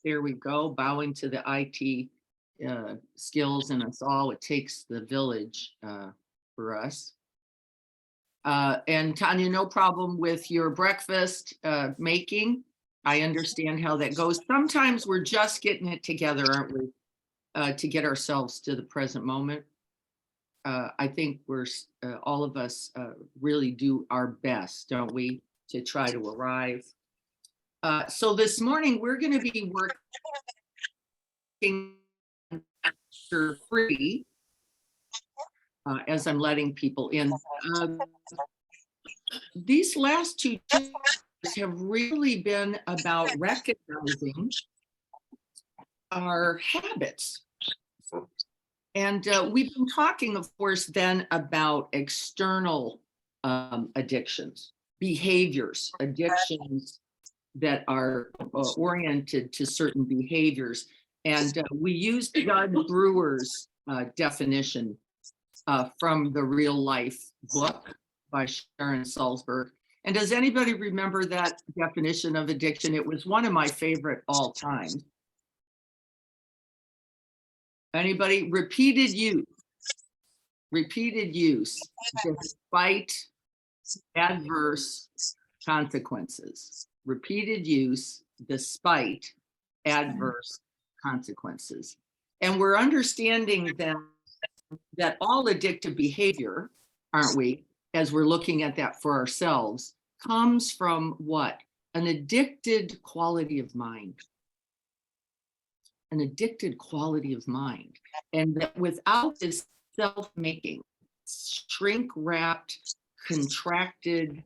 There we go, bowing to the IT skills in us all. It takes the village for us. And Tanya, no problem with your breakfast making. I understand how that goes. Sometimes we're just getting it together, aren't we? To get ourselves to the present moment. I think we're all of us really do our best, don't we, to try to arrive. So this morning we're going to be working for free as I'm letting people in. These last 2 years have really been about recognizing our habits. And we've been talking, of course, then about external addictions, behaviors, addictions that are oriented to certain behaviors. And we used Doug Brewer's definition from the Real Life book by Sharon Salzberg. And does anybody remember that definition of addiction? It was one of my favorite all time. Anybody? Repeated use despite adverse consequences. Repeated use despite adverse consequences. And we're understanding that all addictive behavior, aren't we, as we're looking at that for ourselves, comes from what? An addicted quality of mind. An addicted quality of mind. And that without this self-making, shrink-wrapped, contracted,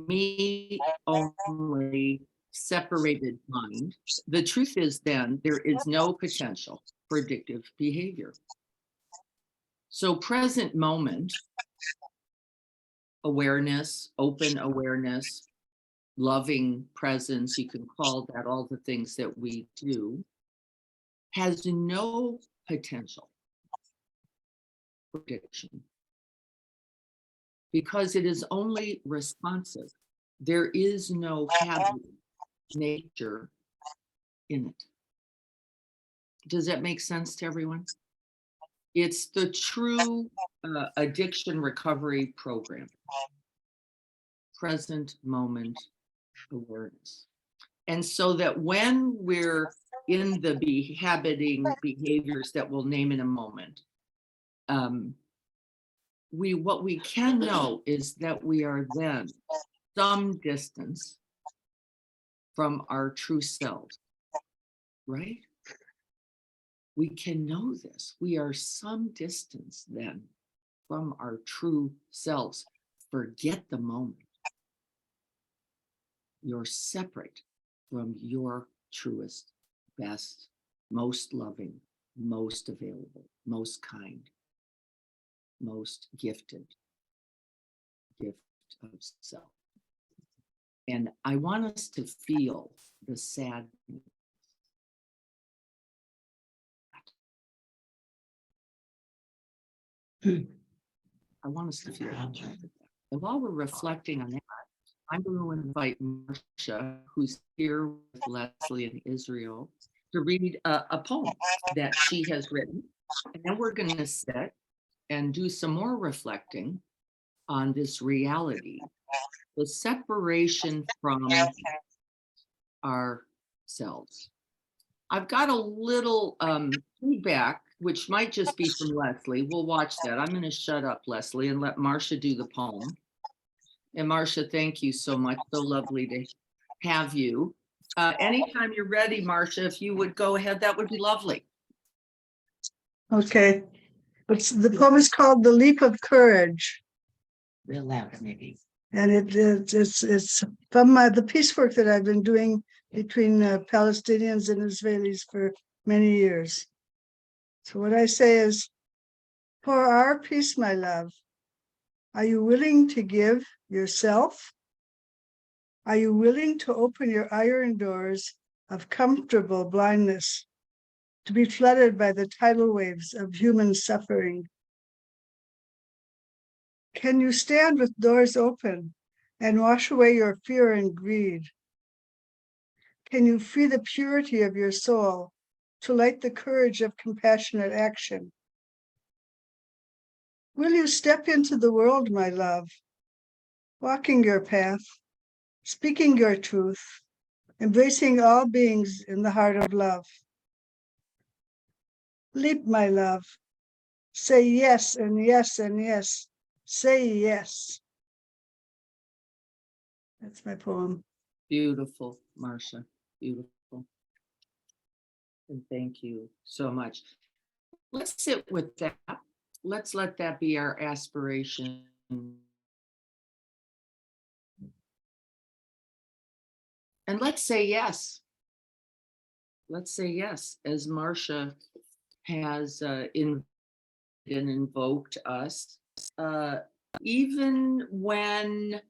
me-only, separated mind, the truth is then there is no potential for addictive behavior. So present moment awareness, open awareness, loving presence, you can call that all the things that we do, has no potential for addiction because it is only responsive. There is no habit nature in it. Does that make sense to everyone? It's the true addiction recovery program. Present moment awareness. And so that when we're in the habiting behaviors that we'll name in a moment, what we can know is that we are then some distance from our true selves, right? We can know this. We are some distance then from our true selves. Forget the moment. You're separate from your truest, best, most loving, most available, most kind, most gifted gift of self. And I want us to feel the sadness. I want us to feel that. And while we're reflecting on that, I'm going to invite Marcia, who's here with Leslie in Israel, to read a poem that she has written. And then we're going to sit and do some more reflecting on this reality, the separation from ourselves. I've got a little feedback, which might just be from Leslie. We'll watch that. I'm going to shut up, Leslie, and let Marcia do the poem. And Marcia, thank you so much. So lovely to have you. Anytime you're ready, Marcia, if you would go ahead, that would be lovely. Okay. The poem is called The Leap of Courage. Real loud, maybe. And it's from the peace work that I've been doing between Palestinians and Israelis for many years. So what I say is, for our peace, my love, are you willing to give yourself? Are you willing to open your iron doors of comfortable blindness to be flooded by the tidal waves of human suffering? Can you stand with doors open and wash away your fear and greed? Can you free the purity of your soul to light the courage of compassionate action? Will you step into the world, my love, walking your path, speaking your truth, embracing all beings in the heart of love? Leap, my love. Say yes and yes and yes. Say yes. That's my poem. Beautiful, Marcia, beautiful. And thank you so much. Let's sit with that. Let's let that be our aspiration. And let's say yes. Let's say yes, as Marcia has invoked us, even when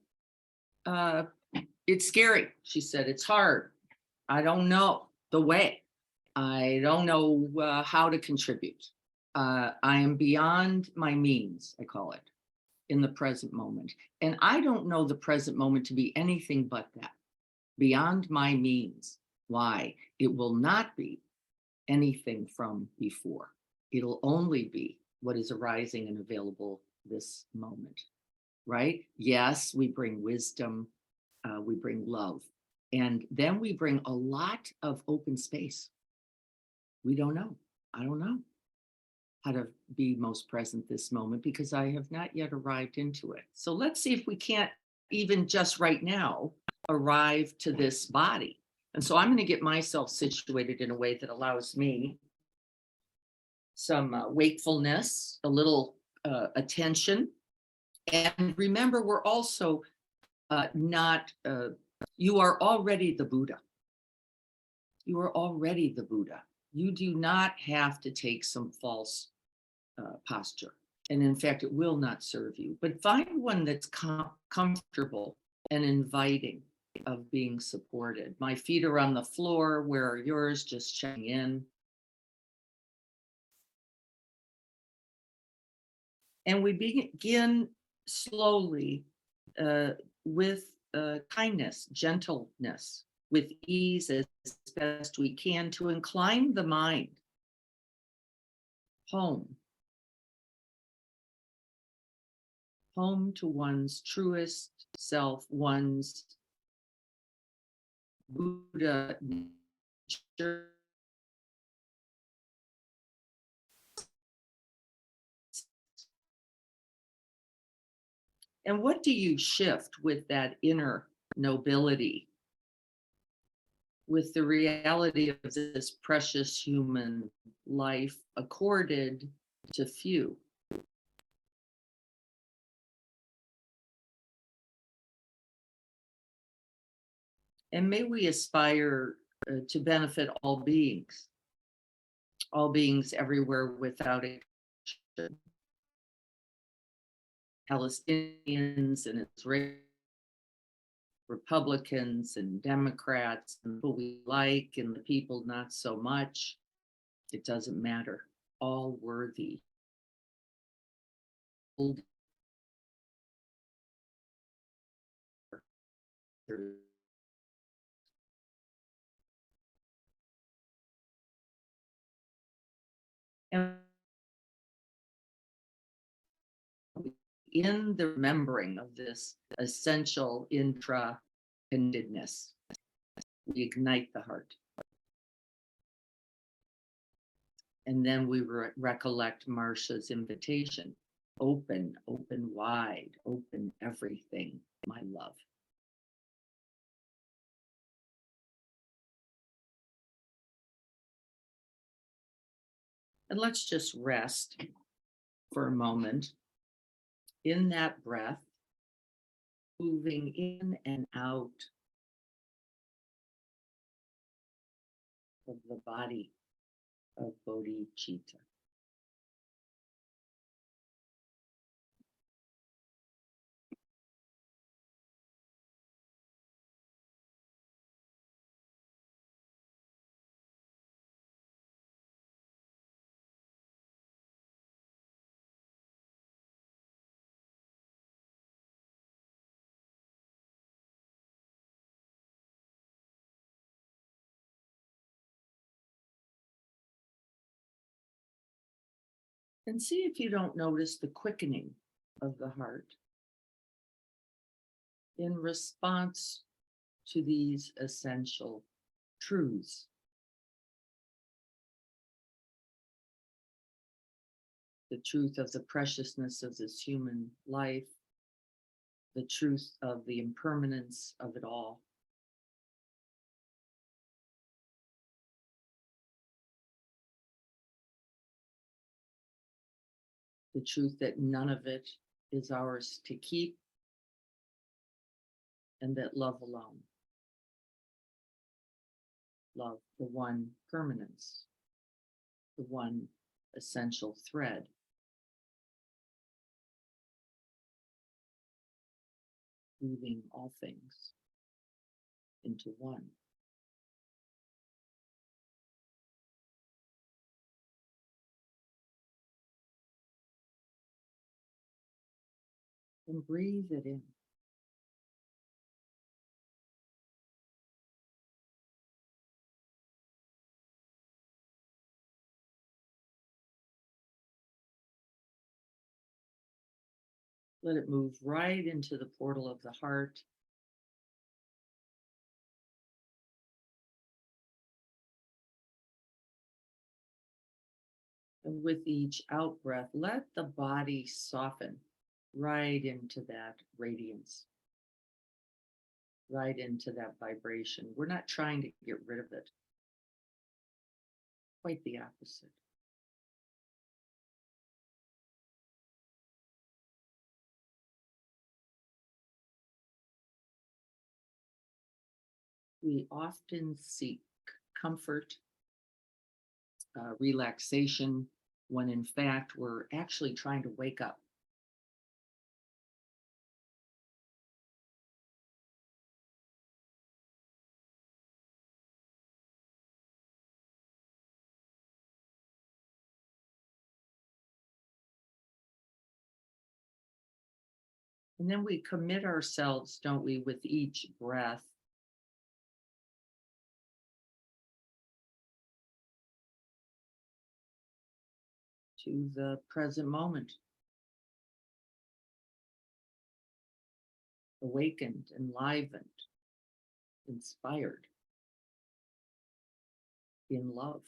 it's scary. She said, it's hard. I don't know the way. I don't know how to contribute. I am beyond my means, I call it, in the present moment. And I don't know the present moment to be anything but that, beyond my means. Why? It will not be anything from before. It'll only be what is arising and available this moment, right? Yes, we bring wisdom, we bring love, and then we bring a lot of open space. We don't know. I don't know how to be most present this moment because I have not yet arrived into it. So let's see if we can't even just right now arrive to this body. And so I'm going to get myself situated in a way that allows me some wakefulness, a little attention. And remember, we're also not, you are already the Buddha. You are already the Buddha. You do not have to take some false posture. And in fact, it will not serve you. But find one that's comfortable and inviting of being supported. My feet are on the floor. Where are yours? Just checking in. And we begin slowly with kindness, gentleness, with ease as best we can to incline the mind home, home to one's truest self, one's Buddha nature. And what do you shift with that inner nobility, with the reality of this precious human life accorded to few? And may we aspire to benefit all beings everywhere without exception. Palestinians and Israelis, Republicans and Democrats, and people we like and the people not so much. It doesn't matter. All worthy. And in the remembering of this essential intra-connectedness, we ignite the heart. And then we recollect Marcia's invitation. Open, open wide, open everything, my love. And let's just rest for a moment in that breath, moving in and out of the body of bodhicitta. And see if you don't notice the quickening of the heart in response to these essential truths. The truth of the preciousness of this human life, the truth of the impermanence of it all. The truth that none of it is ours to keep, and that love alone. Love, the one permanence, the one essential thread. Weaving all things into one. And breathe it in. Let it move right into the portal of the heart. And with each out breath, let the body soften right into that radiance, right into that vibration. We're not trying to get rid of it. Quite the opposite. We often seek comfort, relaxation, when in fact we're actually trying to wake up. And then we commit ourselves, don't we, with each breath to the present moment, awakened, enlivened, inspired, in love.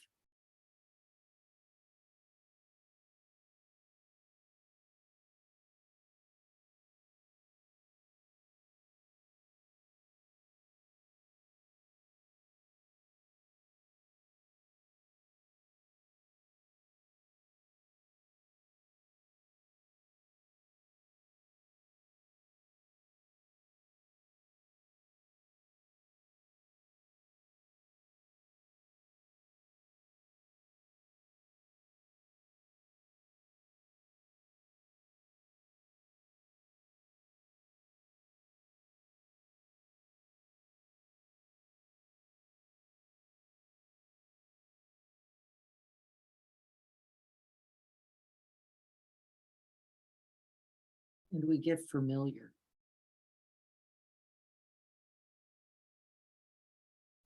And we get familiar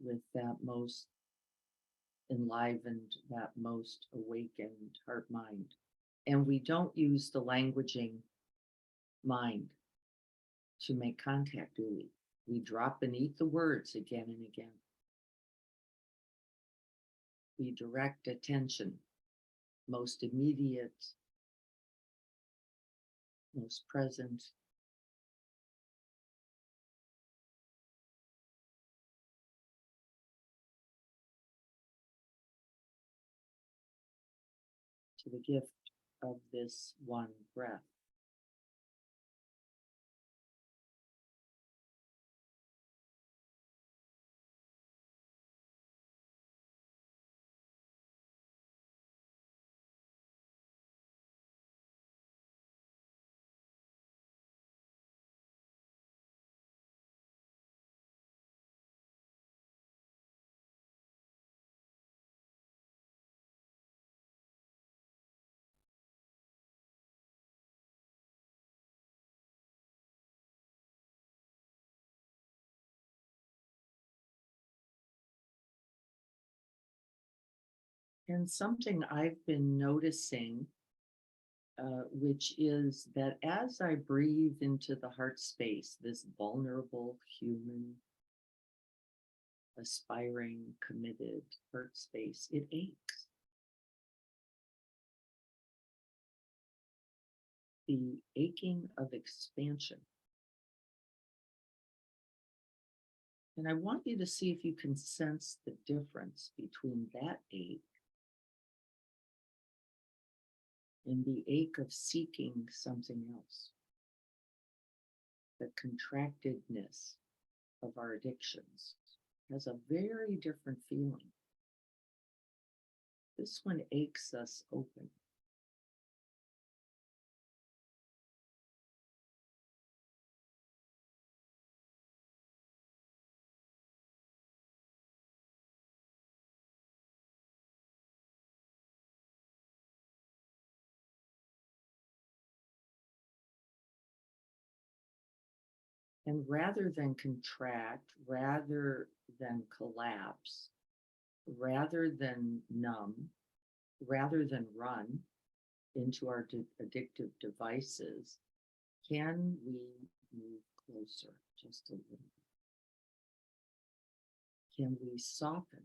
with that most enlivened, that most awakened heart mind. And we don't use the languaging mind to make contact, do we? We drop beneath the words again and again. We direct attention, most immediate, most present, to the gift of this one breath. And something I've been noticing which is that as I breathe into the heart space, this vulnerable human, aspiring, committed heart space, it aches. The aching of expansion. And I want you to see if you can sense the difference between that ache and the ache of seeking something else. The contractedness of our addictions has a very different feeling. This one aches us open. And rather than contract, rather than collapse, rather than numb, rather than run into our addictive devices, can we move closer just a little bit? Can we soften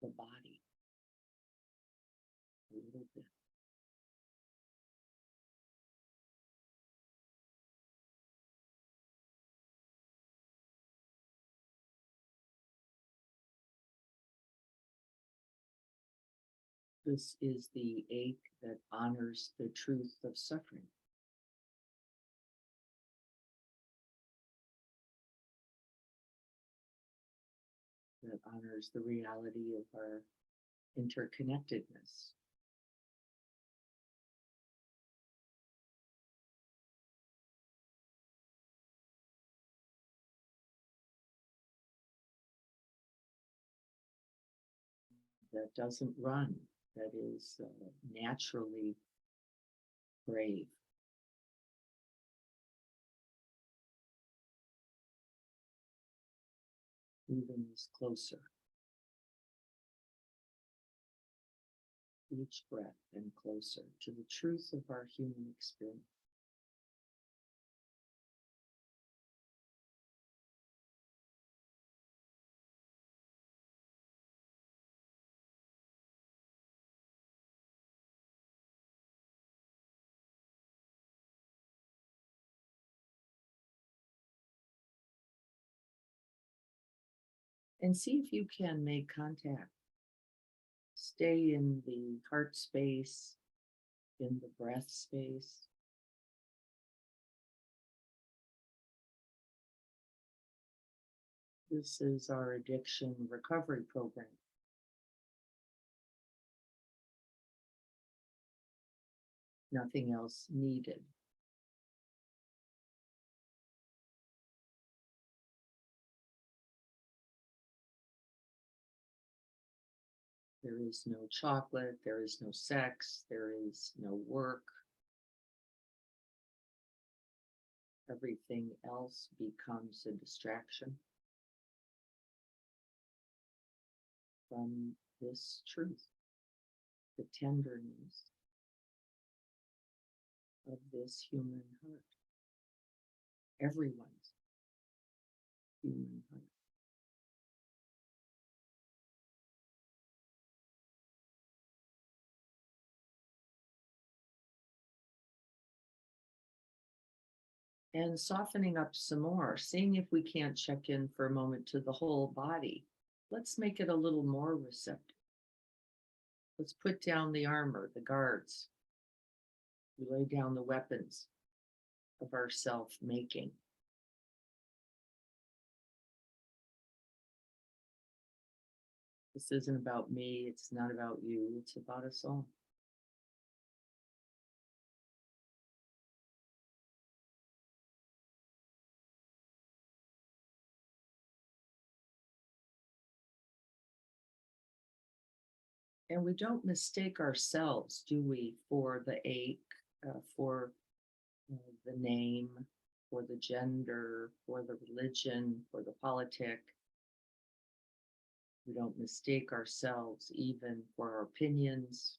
the body a little bit? This is the ache that honors the truth of suffering. That honors the reality of our interconnectedness. That doesn't run, that is naturally brave. Moving us closer. Each breath and closer to the truth of our human experience. And see if you can make contact. Stay in the heart space, in the breath space. This is our addiction recovery program. Nothing else needed. There is no chocolate, there is no sex, there is no work. Everything else becomes a distraction from this truth, the tenderness of this human heart, everyone's human heart. And softening up some more, seeing if we can't check in for a moment to the whole body. Let's make it a little more receptive. Let's put down the armor, the guards. We lay down the weapons of our self-making. This isn't about me, it's not about you, it's about us all. And we don't mistake ourselves, do we, for the ache, for the name, for the gender, for the religion, for the politic. We don't mistake ourselves even for our opinions,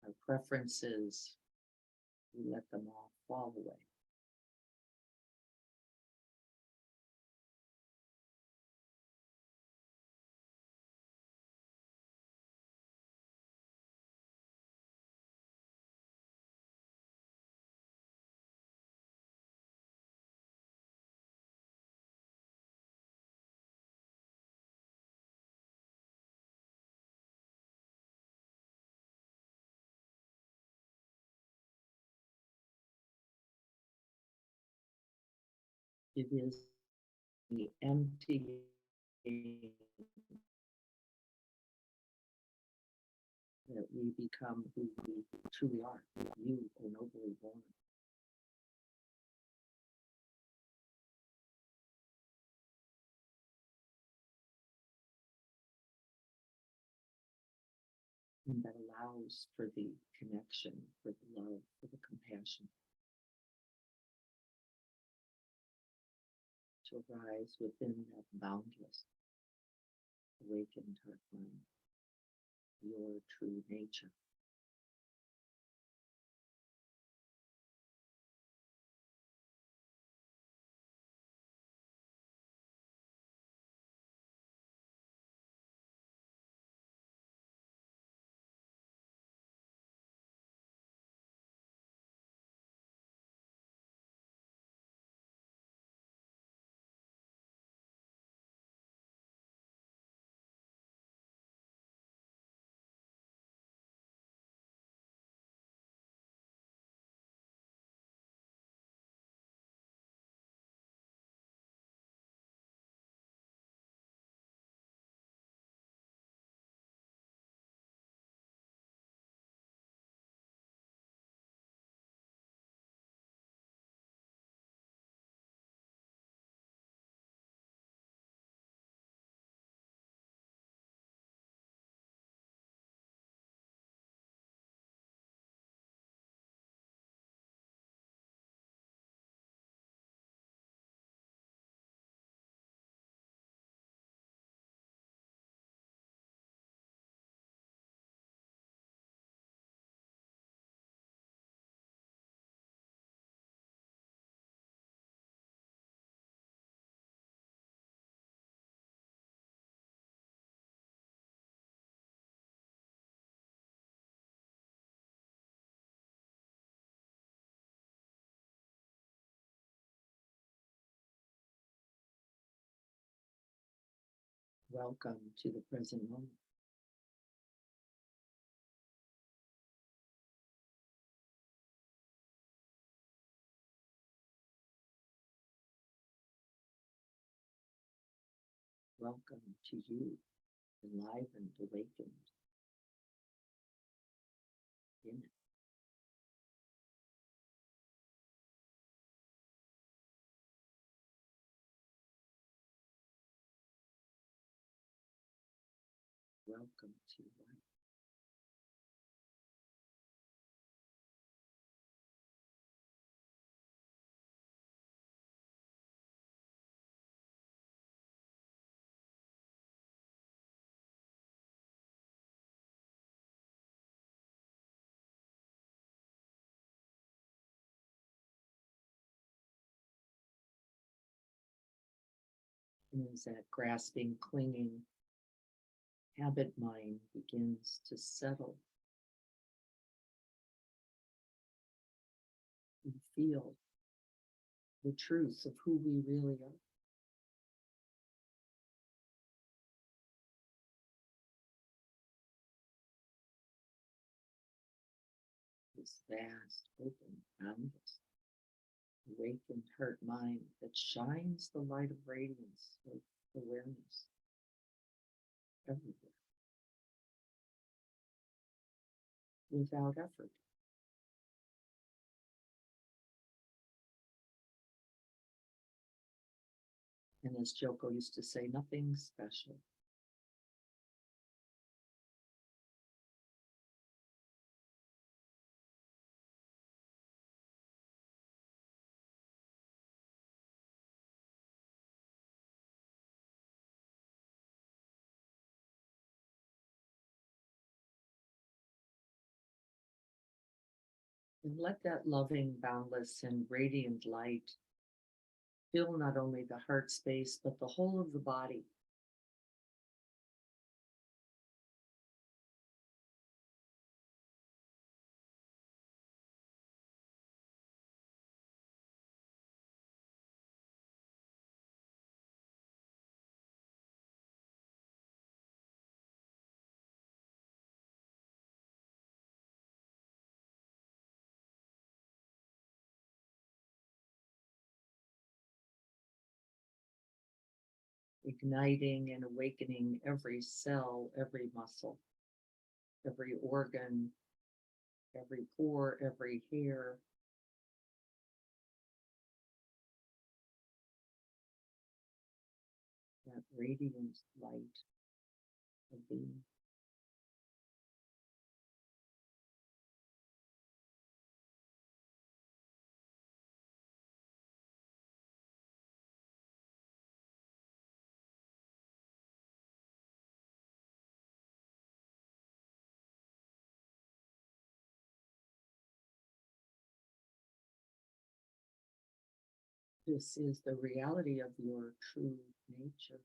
our preferences, We let them all fall away. It is the empty that we become who we truly are. You are nobly born. And that allows for the connection, for the love, for the compassion to arise within that boundless, awakened heart mind, your true nature. Welcome to the present moment. Welcome to you, enlivened, awakened in it. Welcome to life. And as that grasping, clinging habit mind begins to settle, we feel the truth of who we really are. This vast, open, boundless, awakened heart mind that shines the light of radiance of awareness everywhere without effort. And as Joko used to say, nothing special. And let that loving, boundless, and radiant light fill not only the heart space, but the whole of the body. Igniting and awakening every cell, every muscle, every organ, every pore, every hair. That radiant light of being. This is the reality of your true nature.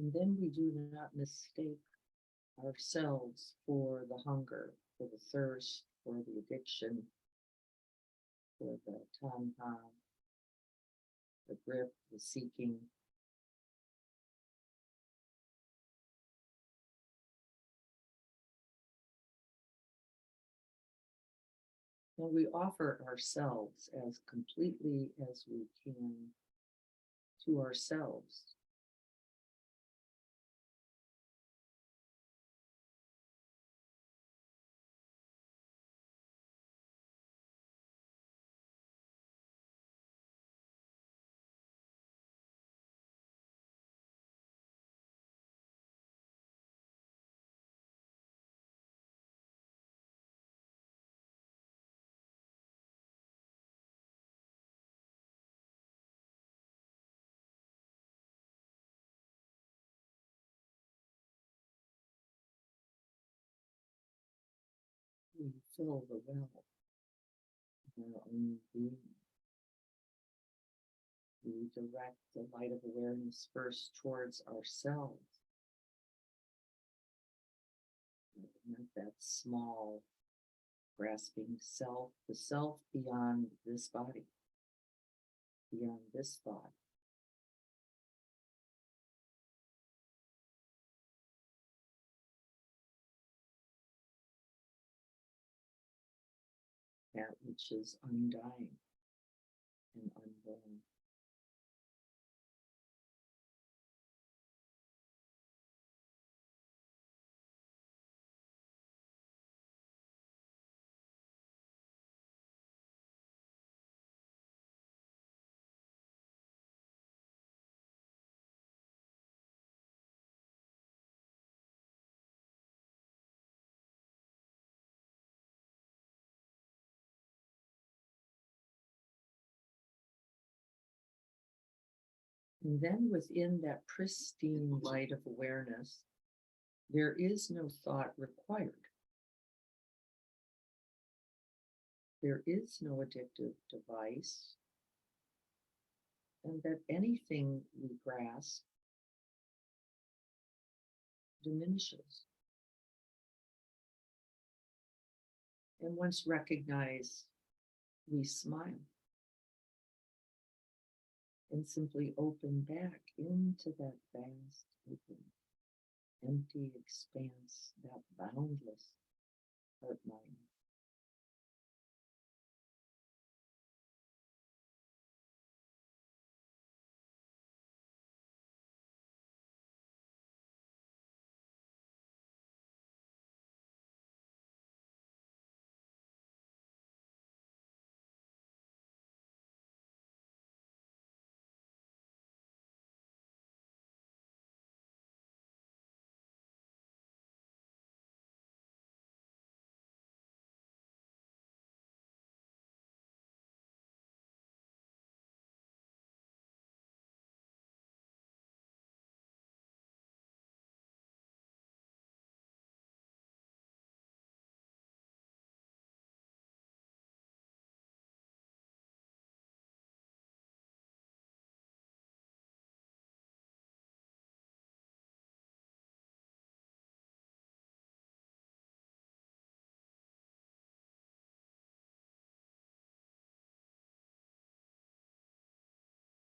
And then we do not mistake ourselves for the hunger, for the thirst, for the addiction, for the tanha, the grip, the seeking. And we offer ourselves as completely as we can to ourselves. We fill the well of our own being. We direct the light of awareness first towards ourselves. Not that small, grasping self, the self beyond this body, beyond this thought. That which is undying and unborn. And then within that pristine light of awareness, there is no thought required. There is no addictive device, and that anything we grasp diminishes. And once recognized, we smile and simply open back into that vast, open, empty expanse, that boundless heart mind.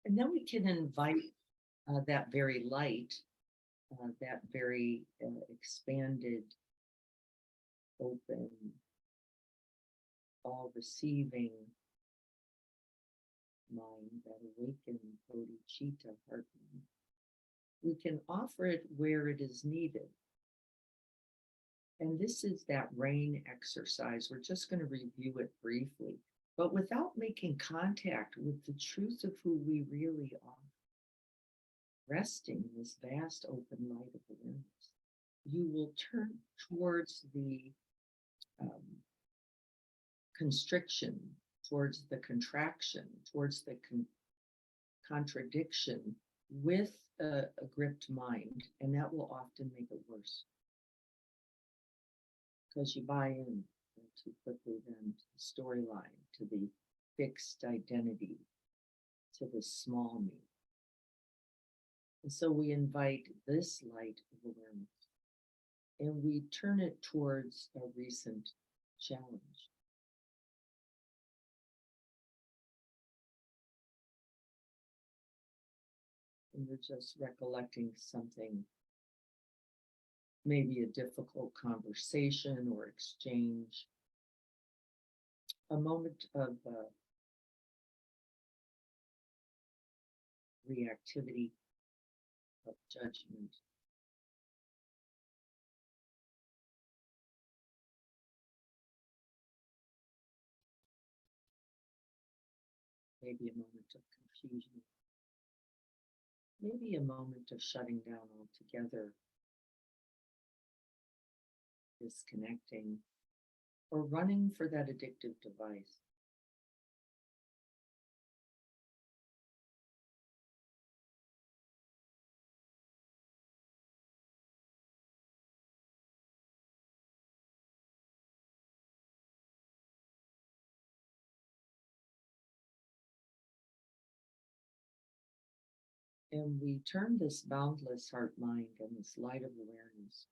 And then we can invite that very light, that very expanded, open, all receiving mind, that awakened bodhicitta heart mind. We can offer it where it is needed. And this is that rain exercise. We're just going to review it briefly, but without making contact with the truth of who we really are. Resting in this vast open light of awareness, you will turn towards the constriction, towards the contraction, towards the contradiction with a gripped mind, and that will often make it worse. Because you buy in too quickly then to the storyline, to the fixed identity, to the small me. And so we invite this light of awareness and we turn it towards a recent challenge. And we're just recollecting something, maybe a difficult conversation or exchange, a moment of reactivity, of judgment. Maybe a moment of confusion. Maybe a moment of shutting down altogether, disconnecting, or running for that addictive device. And we turn this boundless heart mind and this light of awareness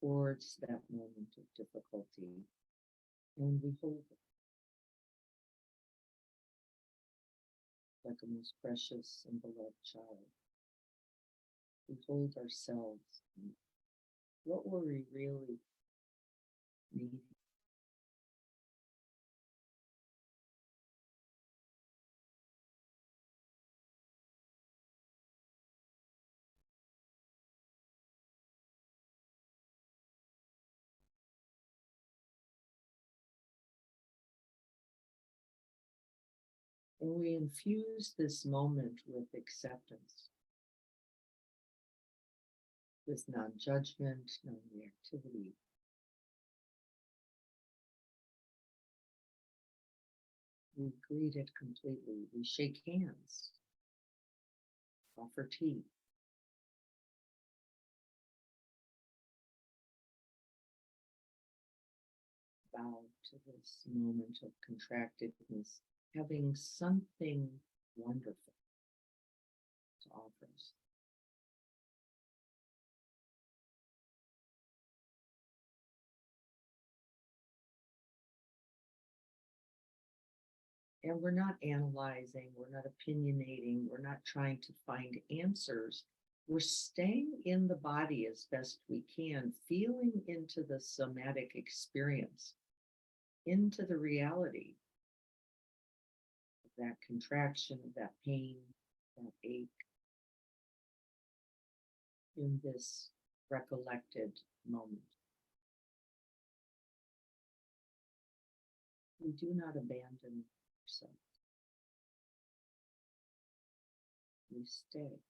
towards that moment of difficulty, and we hold it like a most precious and beloved child. We hold ourselves. What were we really needing? And we infuse this moment with acceptance, with non-judgment, non-reactivity. We greet it completely. We shake hands, offer tea. Bow to this moment of contractedness, having something wonderful to offer us. And we're not analyzing, we're not opinionating, we're not trying to find answers. We're staying in the body as best we can, feeling into the somatic experience, into the reality of that contraction, of that pain, that ache, in this recollected moment. We do not abandon ourselves. We stay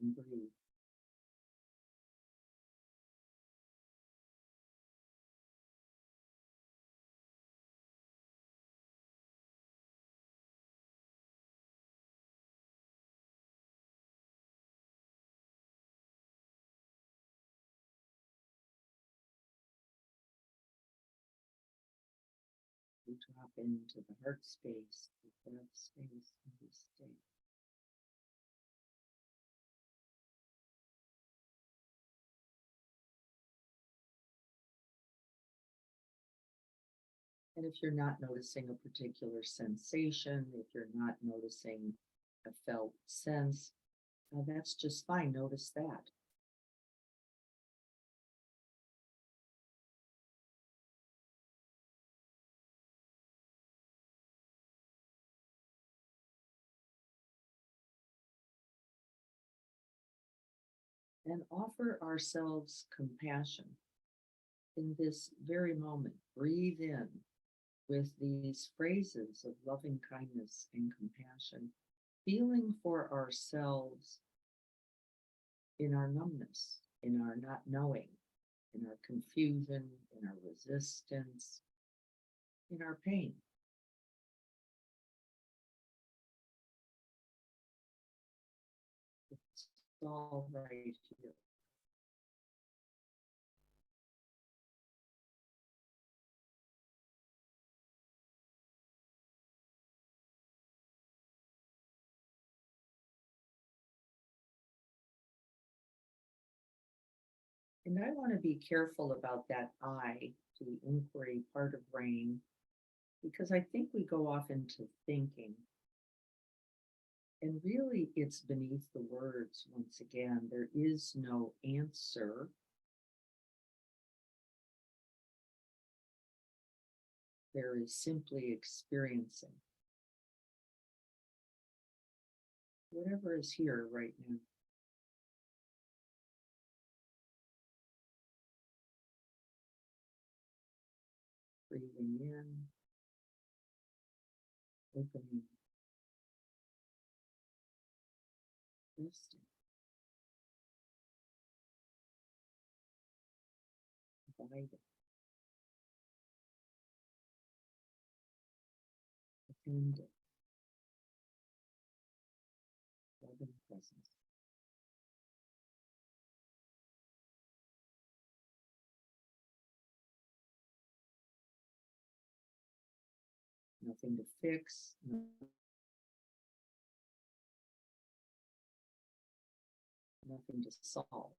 and breathe. We drop into the heart space, the breath space, and we stay. And if you're not noticing a particular sensation, if you're not noticing a felt sense, that's just fine. Notice that. And offer ourselves compassion in this very moment. Breathe in with these phrases of loving kindness and compassion, feeling for ourselves in our numbness, in our not knowing, in our confusion, in our resistance, in our pain. It's all right here. And I want to be careful about that I to the inquiry part of brain, because I think we go off into thinking. And really, it's beneath the words once again. There is no answer. There is simply experiencing whatever is here right now. Breathing in, opening, resting, abiding, attending, loving presence. Nothing to fix, nothing to solve.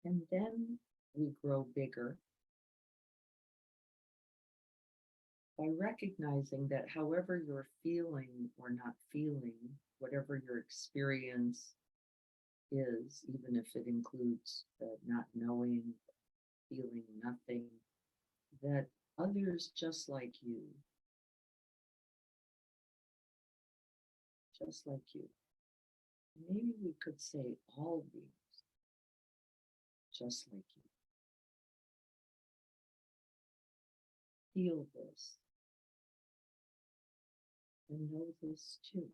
And then we grow bigger by recognizing that however you're feeling or not feeling, whatever your experience is, even if it includes not knowing, feeling nothing, that others just like you, maybe we could say all beings, just like you, feel this and know this too.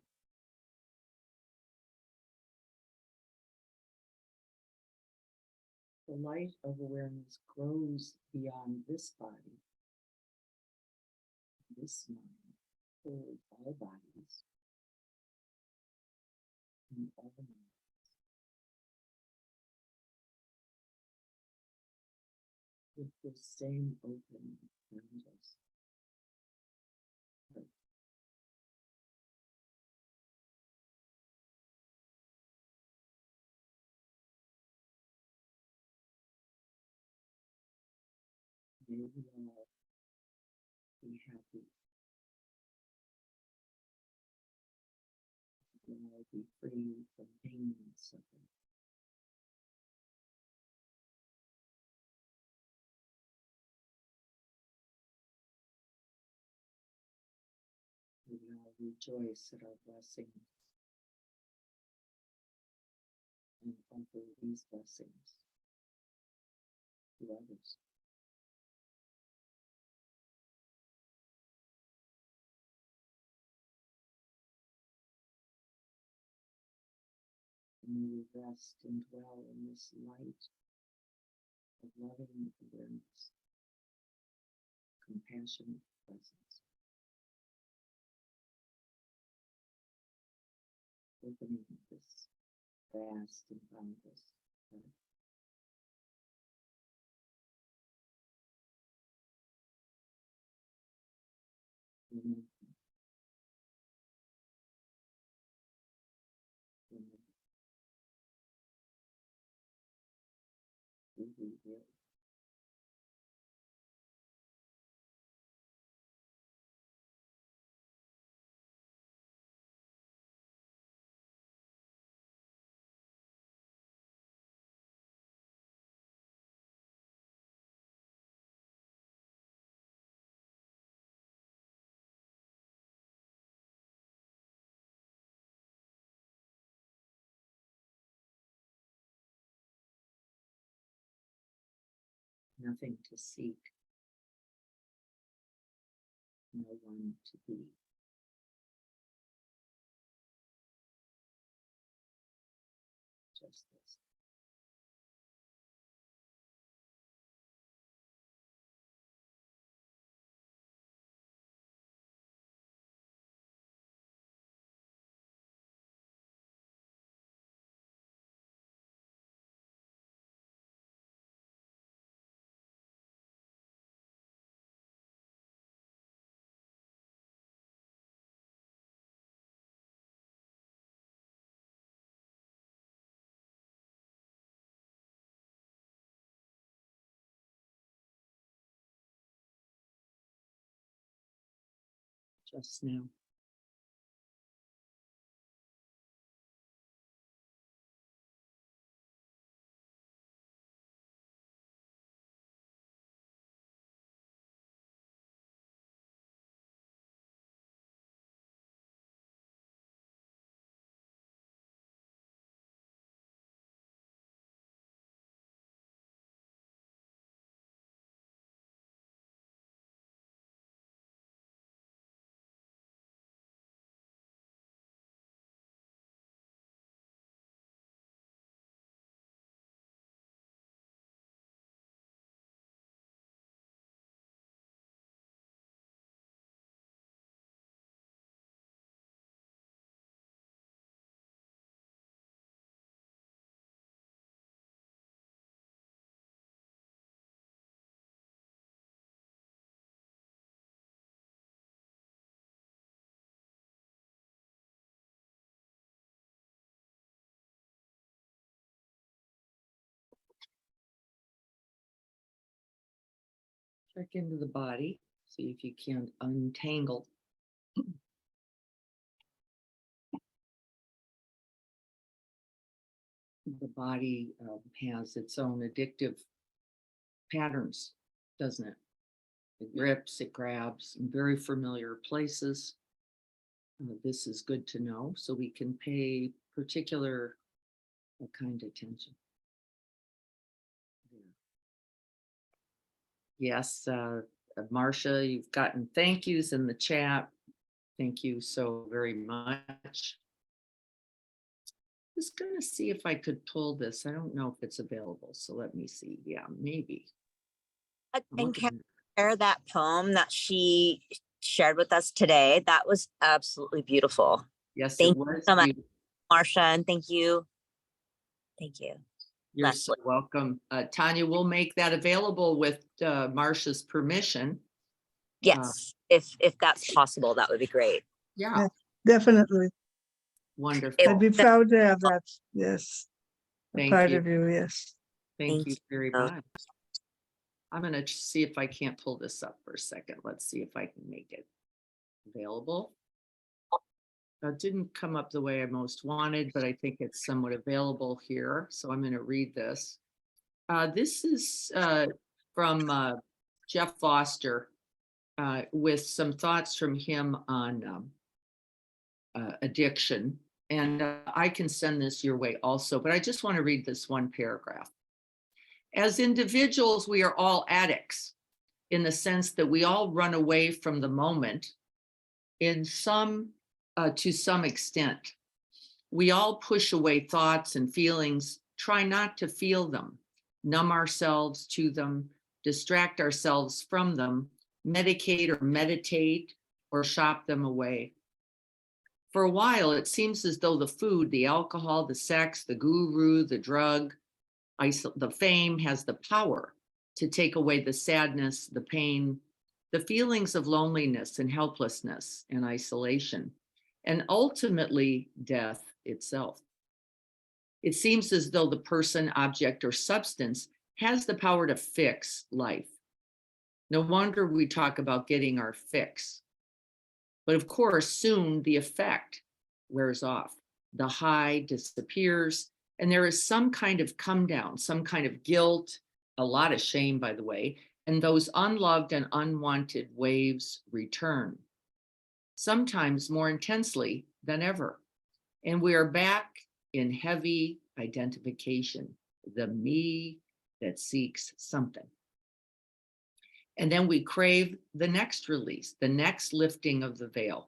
The light of awareness grows beyond this body, this mind, towards all bodies, in all minds. With the same open around us. May we all be happy. May we all be free from pain and suffering. May we all rejoice at our blessings and offer these blessings to others. And may we rest and dwell in this light of loving awareness, compassionate presence, opening this vast and boundless earth. Amen. Amen. We will. Nothing to seek, no one to be. Just this. Just now. Check into the body, see if you can untangle. The body has its own addictive patterns, doesn't it? It grips, it grabs in very familiar places. This is good to know, so we can pay particular kind of attention. Yes, Marcia, you've gotten thank yous in the chat. Thank you so very much. Just gonna see if I could pull this. I don't know if it's available, so let me see. Yeah, maybe. And can I share that poem that she shared with us today? That was absolutely beautiful. Yes, Thank it you was. so much. Beautiful. Marcia, and thank you. Thank you. You're Leslie. so welcome. Tanya, we'll make that available with Marcia's permission. Yes, if that's possible, that would be great. Yeah, Definitely. wonderful. I'd be proud to have that. Yes. A Thank part you. of you, yes. Thank Thank you very you. much. I'm gonna see if I can't pull this up for a second. Let's see if I can make it available. That didn't come up the way I most wanted, but I think it's somewhat available here. So I'm gonna read this. This is from Jeff Foster with some thoughts from him on addiction. And I can send this your way also, but I just want to read this one paragraph. As individuals, we are all addicts in the sense that we all run away from the moment in to some extent. We all push away thoughts and feelings, try not to feel them, numb ourselves to them, distract ourselves from them, medicate or meditate or shop them away. For a while, it seems as though the food, the alcohol, the sex, the guru, the drug, the fame has the power to take away the sadness, the pain, the feelings of loneliness and helplessness and isolation, and ultimately death itself. It seems as though the person, object, or substance has the power to fix life. No wonder we talk about getting our fix. But of course, soon the effect wears off. The high disappears, and there is some kind of come down, some kind of guilt, a lot of shame, by the way, and those unloved and unwanted waves return, sometimes more intensely than ever. And we are back in heavy identification, the me that seeks something. And then we crave the next release, the next lifting of the veil.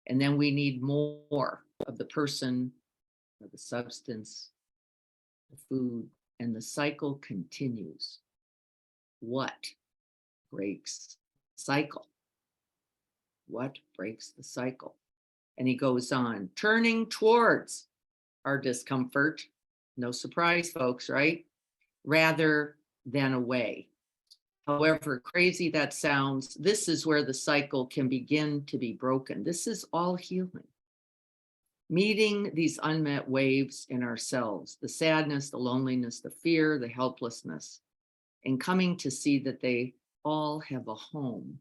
And then we need more of the person, or the substance, the food, and the cycle continues. What breaks the cycle? What breaks the cycle? And he goes on, turning towards our discomfort. No surprise, folks, right? Rather than away. However crazy that sounds, this is where the cycle can begin to be broken. This is all healing. Meeting these unmet waves in ourselves, the sadness, the loneliness, the fear, the helplessness, and coming to see that they all have a home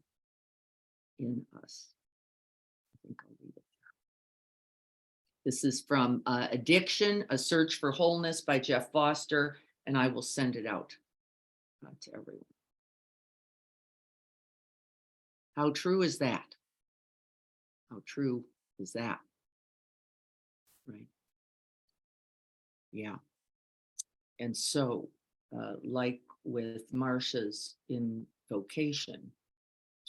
in us. I think I'll leave it there. This is from Addiction, A Search for Wholeness by Jeff Foster, and I will send it out to everyone. How true is that? How true is that? Right. Yeah. And so, like with Marcia's invocation,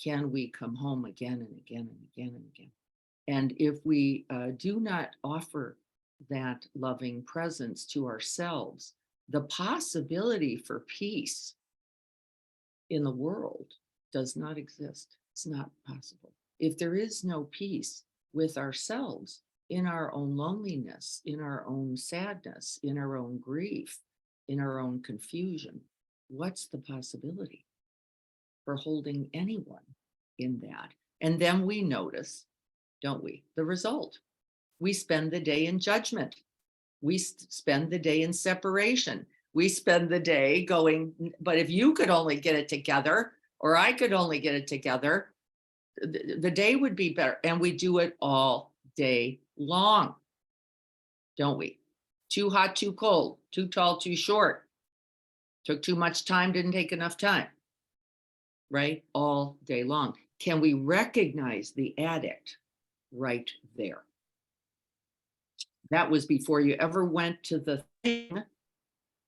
can we come home again and again and again and again? And if we do not offer that loving presence to ourselves, the possibility for peace in the world does not exist. It's not possible. If there is no peace with ourselves, in our own loneliness, in our own sadness, in our own grief, in our own confusion, what's the possibility for holding anyone in that? And then we notice, don't we, the result. We spend the day in judgment. We spend the day in separation. We spend the day going, but if you could only get it together, or I could only get it together, the day would be better. And we do it all day long, don't we? Too hot, too cold, too tall, too short. Took too much time, didn't take enough time, right? All day long. Can we recognize the addict right there? That was before you ever went to the thing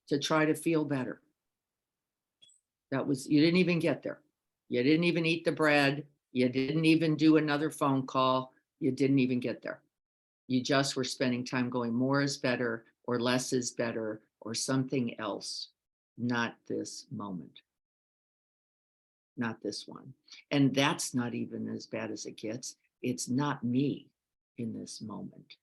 to try to feel better. That was, you didn't even get there. You didn't even eat the bread. You didn't even do another phone call. You didn't even get there. You just were spending time going, more is better, or less is better, or something else, not this moment. Not this one. And that's not even as bad as it gets. It's not me in this moment.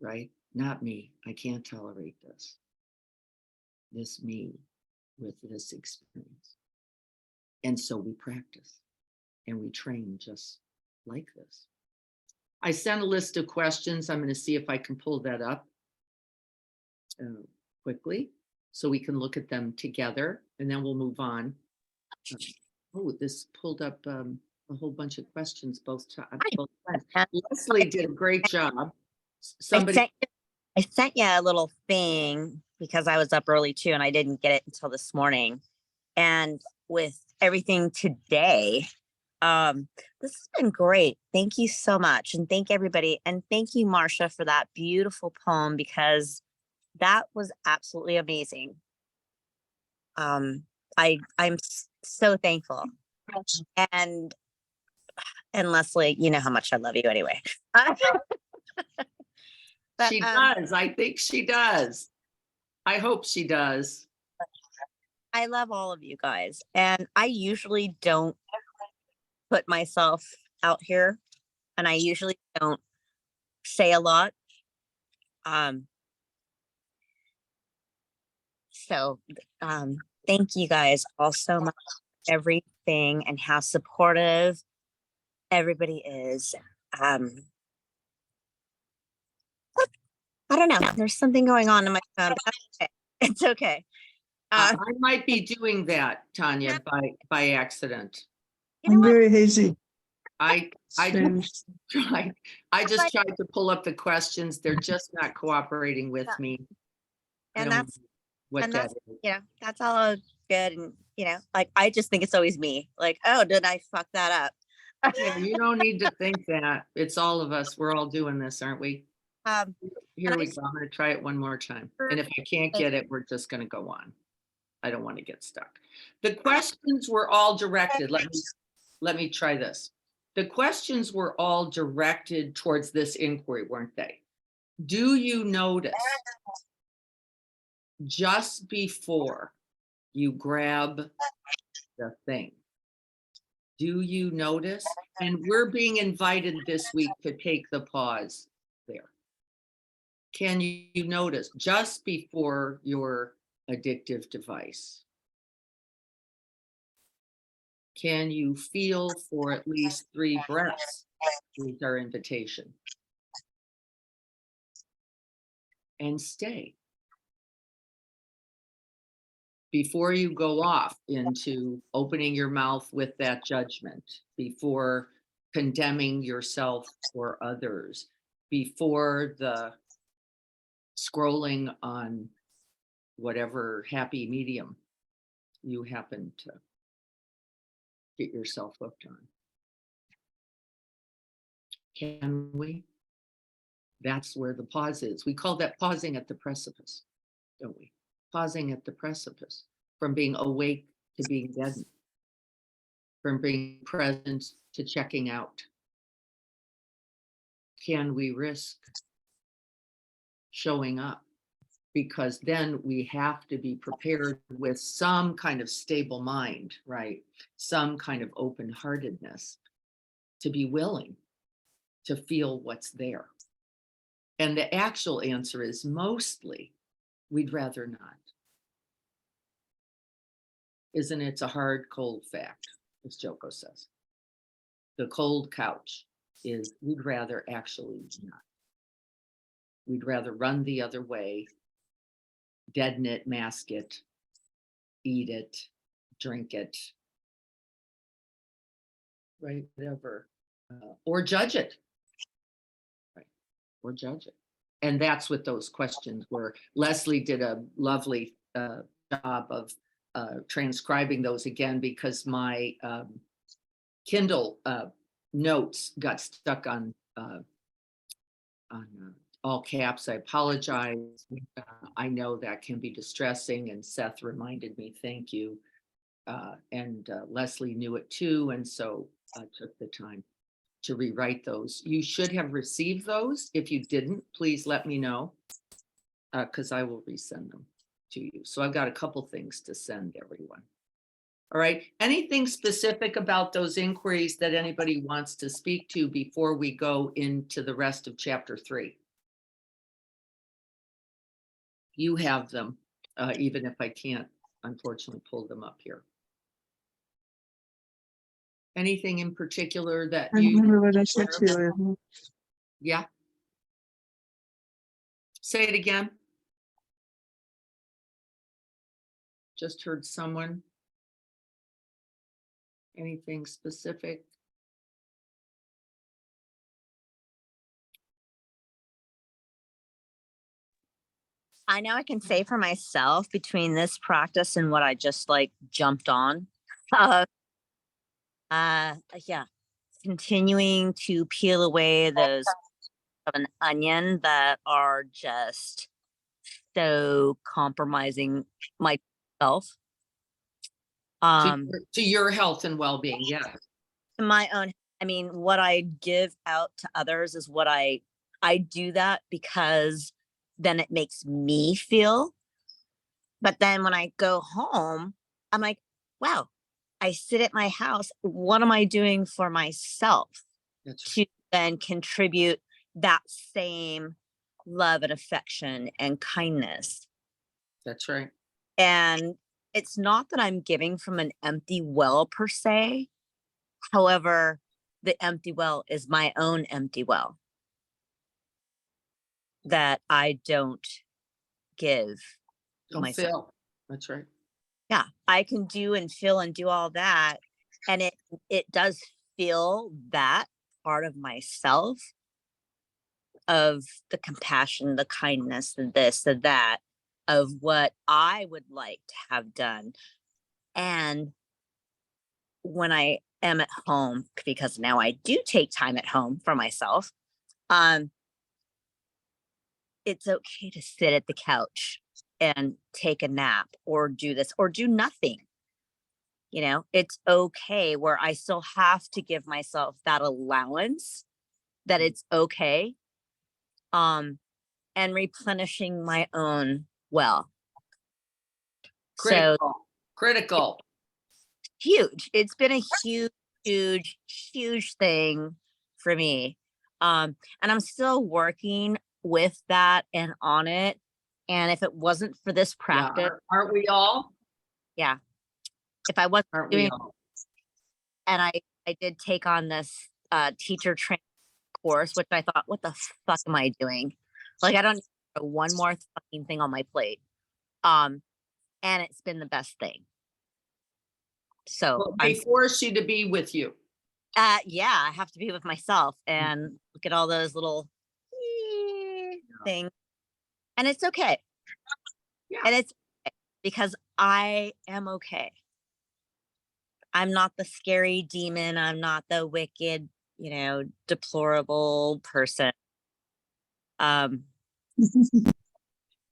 right? Not me. I can't tolerate this. This me with this experience. And so we practice and we train just like this. I sent a list of questions. I'm going to see if I can pull that up quickly so we can look at them together, and then we'll move on. Oh, this pulled up a whole bunch of questions both times. Leslie did a great job. Somebody, I sent you a little thing because I was up early too, and I didn't get it until this morning. And with everything today, this has been great. Thank you so much, and thank everybody, and thank you, Marcia, for that beautiful poem, because that was absolutely amazing. I'm so thankful, and Leslie, you know how much I love you anyway. But, she does. I think she does. I hope she does. I love all of you guys, and I usually don't put myself out here, and I usually don't say a lot. So thank you guys all so much for everything and how supportive everybody is. I don't know. There's something going on in my phone, but that's okay. It's okay. I might be doing that, Tanya, by accident. You know I'm what? very hazy. I Strange. just tried to pull up the questions. They're just not cooperating with me. And I don't that's know what and that that's is. that's all good. And like, I just think it's always me. Like, oh, did I fuck that up? Yeah, you don't need to think that. It's all of us. We're all doing this, aren't we? Here we nice. go. I'm going to try it one more time. And if I can't get it, we're just going to go on. I don't want to get stuck. The questions were all directed. Let me try this. The questions were all directed towards this inquiry, weren't they? Do you notice just before you grab the thing? Do you notice? And we're being invited this week to take the pause there. Can you notice just before your addictive device? Can you feel for at least 3 breaths? Is our invitation. And stay. Before you go off into opening your mouth with that judgment, before condemning yourself or others, before the scrolling on whatever happy medium you happen to get yourself hooked on. Can we? That's where the pause is. We call that pausing at the precipice, don't we? Pausing at the precipice, from being awake to being deadened, from being present to checking out. Can we risk showing up? Because then we have to be prepared with some kind of stable mind, right? Some kind of open-heartedness to be willing to feel what's there. And the actual answer is mostly we'd rather not. Isn't it? It's a hard, cold fact, as Joko says. The cold couch is we'd rather actually not. We'd rather run the other way, deaden it, mask it, eat it, drink it, right? Whatever, or judge it, right? Or judge it. And that's what those questions were. Leslie did a lovely job of transcribing those again, because my Kindle notes got stuck on all caps. I apologize. I know that can be distressing, and Seth reminded me, thank you. And Leslie knew it too, and so I took the time to rewrite those. You should have received those. If you didn't, please let me know, because I will resend them to you. So I've got a couple things to send everyone. All right. Anything specific about those inquiries that anybody wants to speak to before we go into the rest of chapter 3? You have them, even if I can't unfortunately pull them up here. Anything in particular that I you, remember what I said to you. yeah? Say it again. Just heard someone. Anything specific? I know I can say for myself between this practice and what I just like jumped on. Uh, uh, yeah, continuing to peel away those of an onion that are just so compromising myself. To your health and well-being, yeah. To my own, I mean, what I give out to others is what I do that because then it makes me feel. But then when I go home, I'm like, wow, I sit at my house. What am I doing for myself That's to then contribute that same love and affection and kindness? that's right. And it's not that I'm giving from an empty well per se. However, the empty well is my own empty well that I don't give Don't myself. fail. That's right. Yeah, I can do and feel and do all that. And it does feel that part of myself, of the compassion, the kindness, the this, the that, of what I would like to have done. And when I am at home, because now I do take time at home for myself, um, it's okay to sit at the couch and take a nap or do this or do nothing. You know, it's okay where I still have to give myself that allowance that it's okay. And replenishing my own well. So Critical. Critical. huge. It's been a huge, huge, huge thing for me. And I'm still working with that and on it. And if it wasn't for this Yeah. practice, Aren't we all? yeah, if I wasn't Aren't we doing, all? and I did take on this teacher training course, which I thought, what the fuck am I doing? Like, I don't need one more fucking thing on my plate. And it's been the best thing. So Well, they force you to be with you. yeah, I have to be with myself and look at all those little things. And it's okay. Yeah. And it's okay because I am okay. I'm not the scary demon. I'm not the wicked, deplorable person.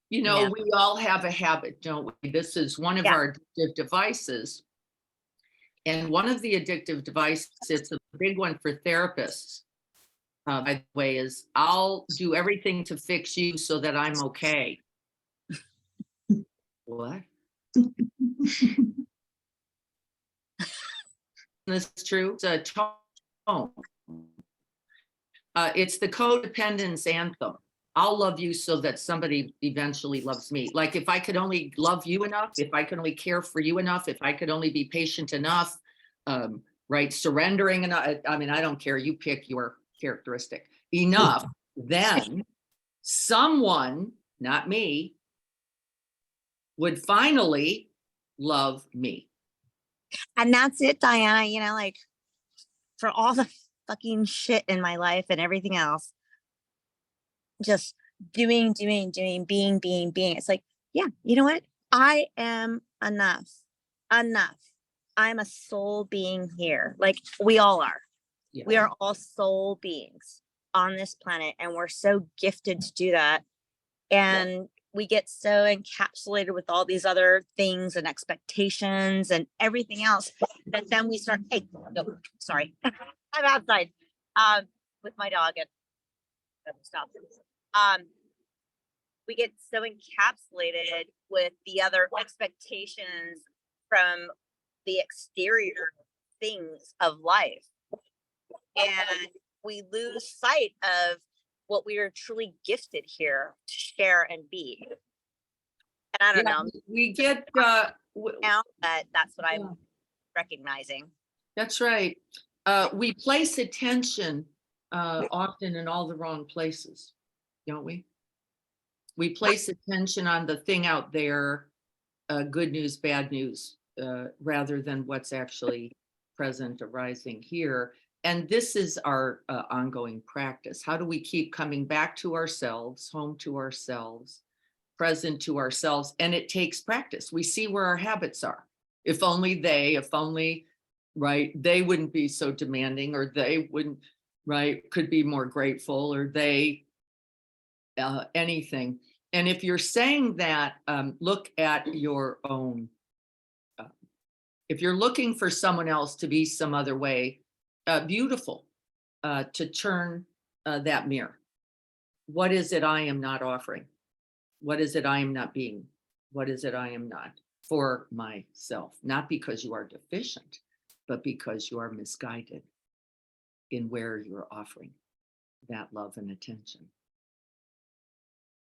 You know, Yeah. we all have a habit, don't we? This is one of Yeah. our addictive devices. And one of the addictive devices, it's a big one for therapists, by the way, is I'll do everything to fix you so that I'm okay. What? This is true. It's a tone. It's the codependence anthem. I'll love you so that somebody eventually loves me. Like if I could only love you enough, if I could only care for you enough, if I could only be patient enough, right, surrendering enough. I mean, I don't care. You pick your characteristic enough, then someone, not me, would finally love me. And that's it, Diana. Like for all the fucking shit in my life and everything else, just doing, being. It's like, yeah, you know what? I am enough. Enough. I'm a soul being here. Like we all are. Yeah. We are all soul beings on this planet, and we're so gifted to do that. And we get so encapsulated with all these other things and expectations and everything else that then we start, hey, no, sorry, I'm outside with my dog and stop. We get so encapsulated with the other expectations from the exterior things of life. And we lose sight of what we are truly gifted here to share and be. I don't Yeah, know we get, now, but that's what yeah. I'm recognizing. That's right. We place attention often in all the wrong places, don't we? We place attention on the thing out there, good news, bad news, rather than what's actually present arising here. And this is our ongoing practice. How do we keep coming back to ourselves, home to ourselves, present to ourselves? And it takes practice. We see where our habits are. If only, right, they wouldn't be so demanding, or they wouldn't, right, could be more grateful, or they, anything. And if you're saying that, look at your own. If you're looking for someone else to be some other way, beautiful, to turn that mirror. What is it I am not offering? What is it I am not being? What is it I am not for myself? Not because you are deficient, but because you are misguided in where you're offering that love and attention.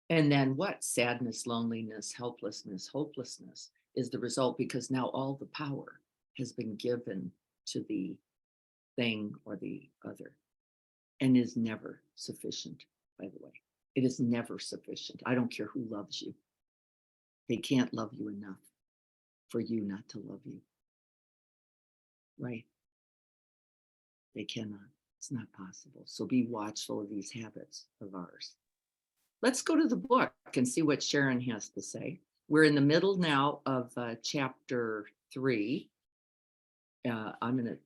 And then what? Sadness, loneliness, helplessness, hopelessness is the result, because now all the power has been given to the thing or the other, and is never sufficient, by the way. It is never sufficient. I don't care who loves you. They can't love you enough for you not to love you. Right? They cannot. It's not possible. So be watchful of these habits of ours. Let's go to the book and see what Sharon has to say. We're in the middle now of chapter 3. I'm going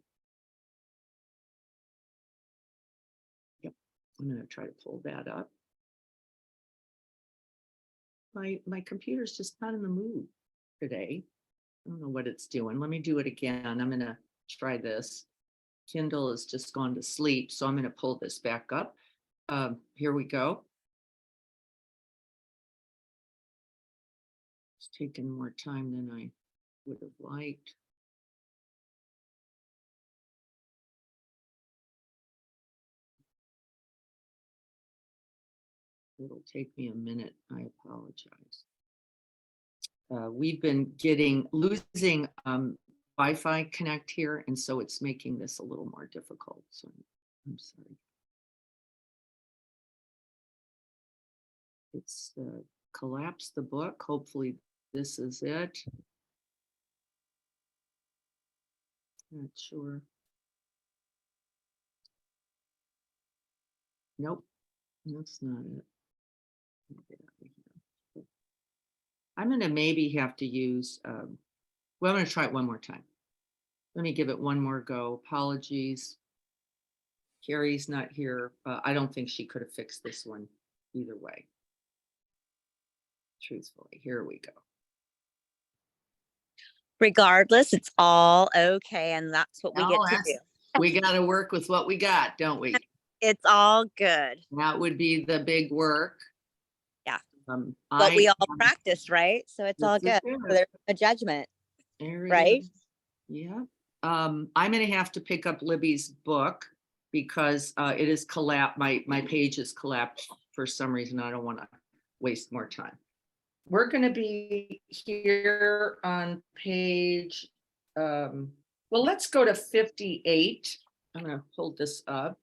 to try to pull that up. My computer's just not in the mood today. I don't know what it's doing. Let me do it again. I'm going to try this. Kindle has just gone to sleep, so I'm going to pull this back up. Here we go. It's taken more time than I would have liked. It'll take me a minute. I apologize. We've been losing Wi-Fi connect here, and so it's making this a little more difficult. So I'm sorry. It's collapsed the book. Hopefully this is it. Not sure. Nope, that's not it. Get out of here. I'm going to maybe have to use, well, I'm going to try it one more time. Let me give it one more go. Apologies. Carrie's not here. I don't think she could have fixed this one either way. Truthfully, here we go. Regardless, it's all okay. And that's what we get No, to do. We got to work with what we got, don't we? It's all good. That would be the big work. Yeah. But we all am- practiced, right? So it's all This good. is So there's a judgment. There it Right? is. Yeah. I'm going to have to pick up Libby's book because it is collapsed. My page is collapsed for some reason. I don't want to waste more time. We're going to be here on page, well, let's go to 58. I'm going to hold this up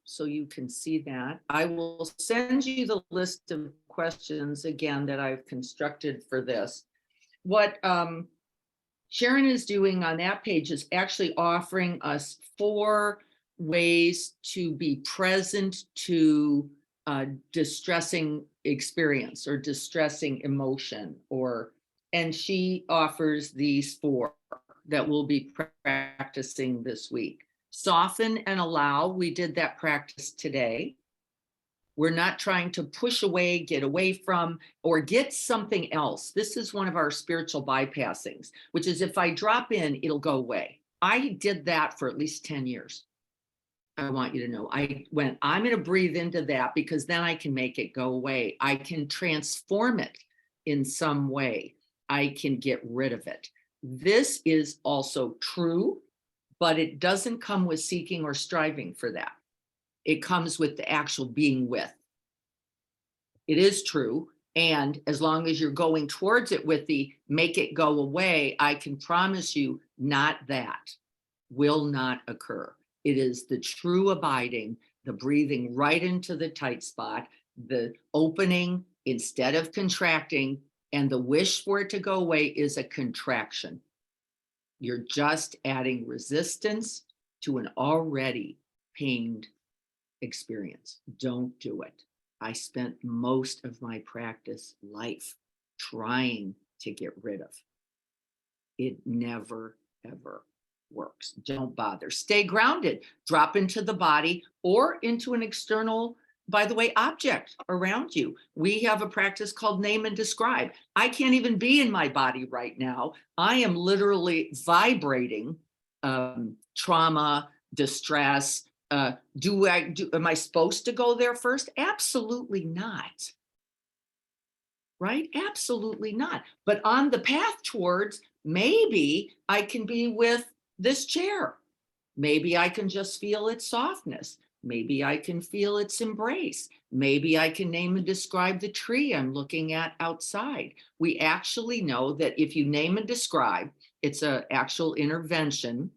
so you can see that. I will send you the list of questions again that I've constructed for this. What Sharon is doing on that page is actually offering us 4 ways to be present to distressing experience or distressing emotion, and she offers these 4 that we'll be practicing this week. Soften and allow. We did that practice today. We're not trying to push away, get away from, or get something else. This is one of our spiritual bypassings, which is if I drop in, it'll go away. I did that for at least 10 years. I want you to know, I'm going to breathe into that because then I can make it go away. I can transform it in some way. I can get rid of it. This is also true, but it doesn't come with seeking or striving for that. It comes with the actual being with. It is true. And as long as you're going towards it with the make it go away, I can promise you not that will not occur. It is the true abiding, the breathing right into the tight spot, the opening instead of contracting, and the wish for it to go away is a contraction. You're just adding resistance to an already pained experience. Don't do it. I spent most of my practice life trying to get rid of. It never, ever works. Don't bother. Stay grounded. Drop into the body or into an external, by the way, object around you. We have a practice called name and describe. I can't even be in my body right now. I am literally vibrating trauma, distress. Am I supposed to go there first? Absolutely not. Right? Absolutely not. But on the path towards, maybe I can be with this chair. Maybe I can just feel its softness. Maybe I can feel its embrace. Maybe I can name and describe the tree I'm looking at outside. We actually know that if you name and describe, it's an actual intervention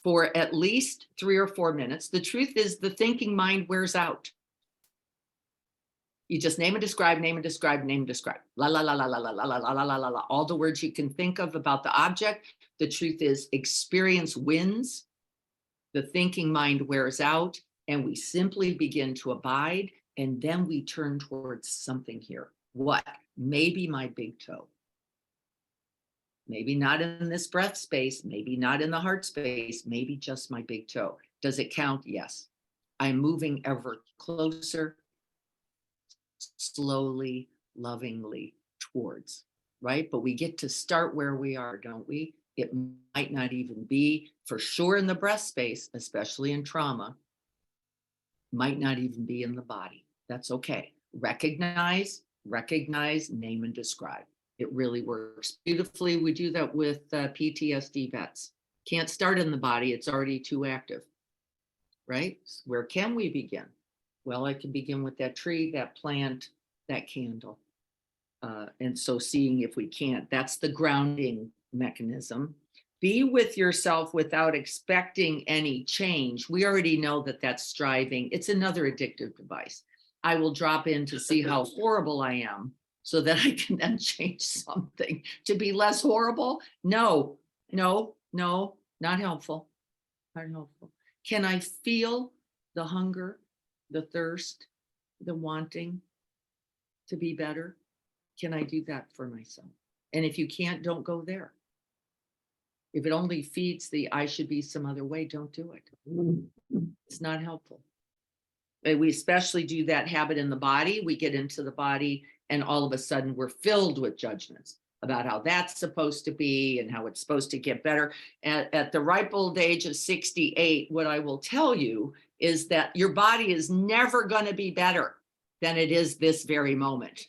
for at least 3 or 4 minutes. The truth is the thinking mind wears out. You just name and describe, name and describe, name and describe. La, la, la, la, la, la, la, la, la, la, la, la, la. All the words you can think of about the object. The truth is experience wins. The thinking mind wears out, and we simply begin to abide, and then we turn towards something here. What? Maybe my big toe. Maybe not in this breath space, maybe not in the heart space, maybe just my big toe. Does it count? Yes. I'm moving ever closer, slowly, lovingly towards, right? But we get to start where we are, don't we? It might not even be for sure in the breath space, especially in trauma, might not even be in the body. That's okay. Recognize, name and describe. It really works beautifully. We do that with PTSD vets. Can't start in the body. It's already too active, right? Where can we begin? Well, I can begin with that tree, that plant, that candle. And so seeing if we can't, that's the grounding mechanism. Be with yourself without expecting any change. We already know that that's striving. It's another addictive device. I will drop in to see how horrible I am so that I can then change something to be less horrible. No, not helpful. Not helpful. Can I feel the hunger, the thirst, the wanting to be better? Can I do that for myself? And if you can't, don't go there. If it only feeds the I should be some other way, don't do it. It's not helpful. And we especially do that habit in the body. We get into the body and all of a sudden we're filled with judgments about how that's supposed to be and how it's supposed to get better. At the ripe old age of 68, what I will tell you is that your body is never going to be better than it is this very moment.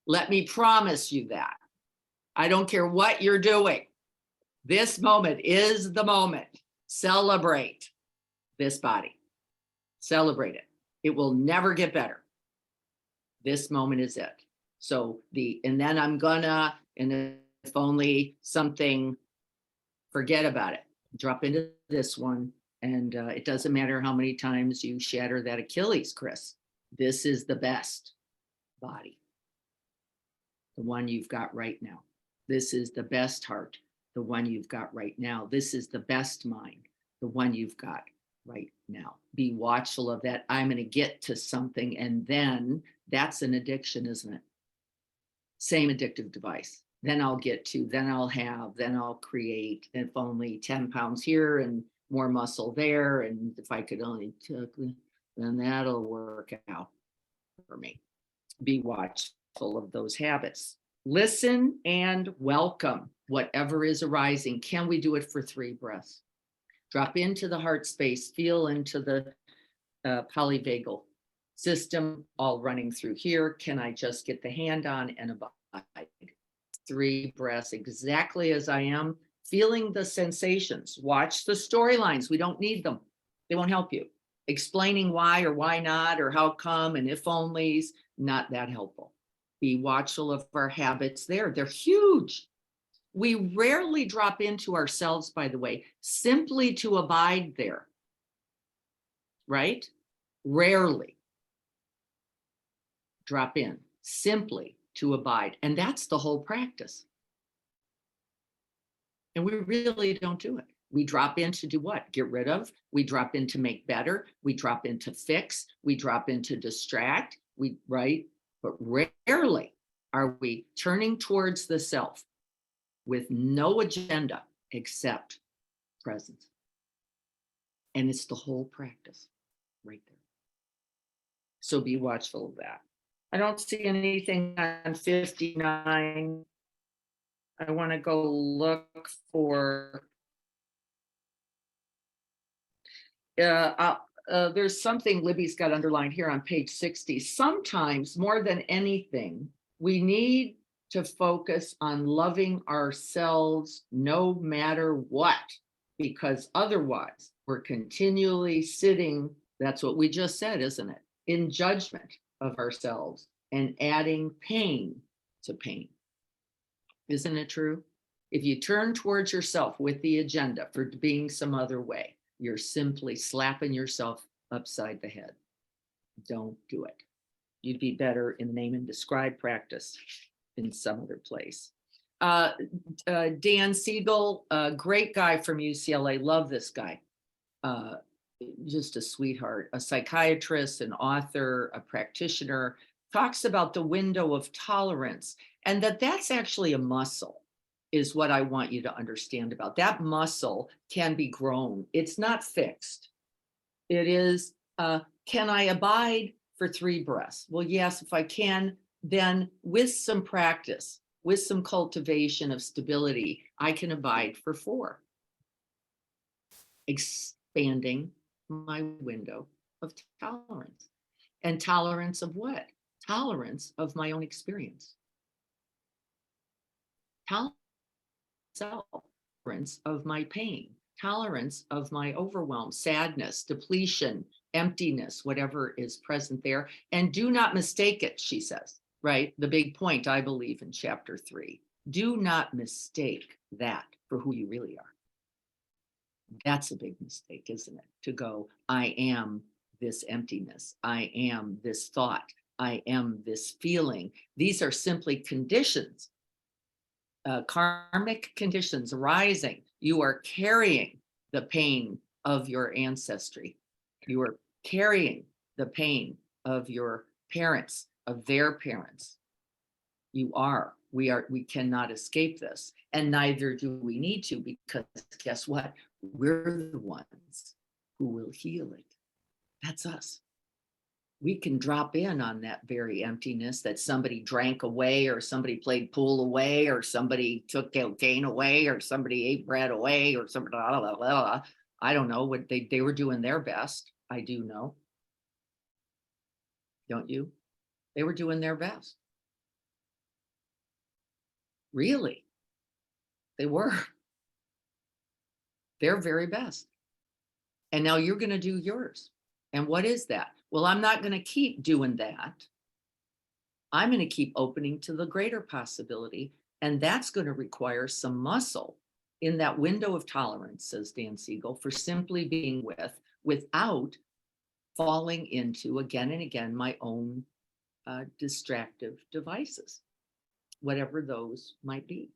Let me promise you that. I don't care what you're doing. This moment is the moment. Celebrate this body. Celebrate it. It will never get better. This moment is it. So and then I'm gonna, and if only something, forget about it. Drop into this one. And it doesn't matter how many times you shatter that Achilles, Chris. This is the best body. The one you've got right now. This is the best heart. The one you've got right now. This is the best mind. The one you've got right now. Be watchful of that. I'm going to get to something, and then that's an addiction, isn't it? Same addictive device. Then I'll get to, then I'll have, then I'll create. If only 10 pounds here and more muscle there. And if I could only took, then that'll work out for me. Be watchful of those habits. Listen and welcome whatever is arising. Can we do it for 3 breaths? Drop into the heart space, feel into the polyvagal system all running through here. Can I just get the hand on and abide? 3 breaths exactly as I am, feeling the sensations. Watch the storylines. We don't need them. They won't help you. Explaining why or why not or how come and if onlys, not that helpful. Be watchful of our habits there. They're huge. We rarely drop into ourselves, by the way, simply to abide there. Right? Rarely drop in, simply to abide. And that's the whole practice. And we really don't do it. We drop in to do what? Get rid of. We drop in to make better. We drop in to fix. We drop in to distract. Right? But rarely are we turning towards the self with no agenda except presence. And it's the whole practice right there. So be watchful of that. I don't see anything on 59. I want to go look for. There's something Libby's got underlined here on page 60. Sometimes, more than anything, we need to focus on loving ourselves no matter what, because otherwise we're continually sitting, that's what we just said, isn't it? In judgment of ourselves and adding pain to pain. Isn't it true? If you turn towards yourself with the agenda for being some other way, you're simply slapping yourself upside the head. Don't do it. You'd be better in name and describe practice in some other place. Dan Siegel, a great guy from UCLA. Love this guy. Just a sweetheart, a psychiatrist, an author, a practitioner, talks about the window of tolerance, and that's actually a muscle, is what I want you to understand about. That muscle can be grown. It's not fixed. It is, can I abide for 3 breaths? Well, yes, if I can, then with some practice, with some cultivation of stability, I can abide for 4. Expanding my window of tolerance. And tolerance of what? Tolerance of my own experience. Tolerance of my pain. Tolerance of my overwhelm, sadness, depletion, emptiness, whatever is present there. And do not mistake it, she says, right? The big point, I believe, in chapter 3. Do not mistake that for who you really are. That's a big mistake, isn't it? To go, I am this emptiness. I am this thought. I am this feeling. These are simply conditions, karmic conditions arising. You are carrying the pain of your ancestry. You are carrying the pain of your parents, of their parents. You are. We cannot escape this. And neither do we need to, because guess what? We're the ones who will heal it. That's us. We can drop in on that very emptiness that somebody drank away, or somebody played pool away, or somebody took cocaine away, or somebody ate bread away, or somebody, blah, blah, blah. I don't know what they were doing their best. I do know. Don't you? They were doing their best. Really? They were. Their very best. And now you're going to do yours. And what is that? Well, I'm not going to keep doing that. I'm going to keep opening to the greater possibility. And that's going to require some muscle in that window of tolerance, says Dan Siegel, for simply being without falling into, again and again, my own distractive devices, whatever those might be.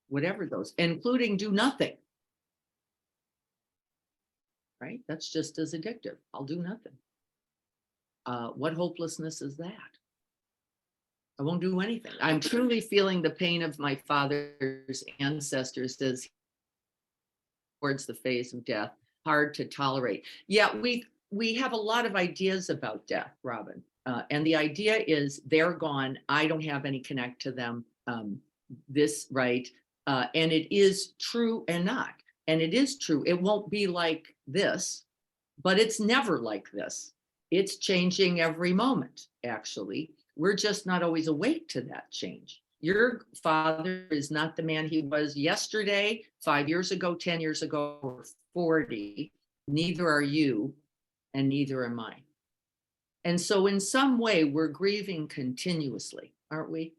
Whatever those, including do nothing. Right? That's just as addictive. I'll do nothing. What hopelessness is that? I won't do anything. I'm truly feeling the pain of my father's ancestors as towards the phase of death. Hard to tolerate. Yeah, we have a lot of ideas about death, Robin. And the idea is they're gone. I don't have any connect to them. Right? And it is true and not. And it is true. It won't be like this, but it's never like this. It's changing every moment, actually. We're just not always awake to that change. Your father is not the man he was yesterday, 5 years ago, 10 years ago, or 40. Neither are you, and neither am I. And so in some way, we're grieving continuously, aren't we?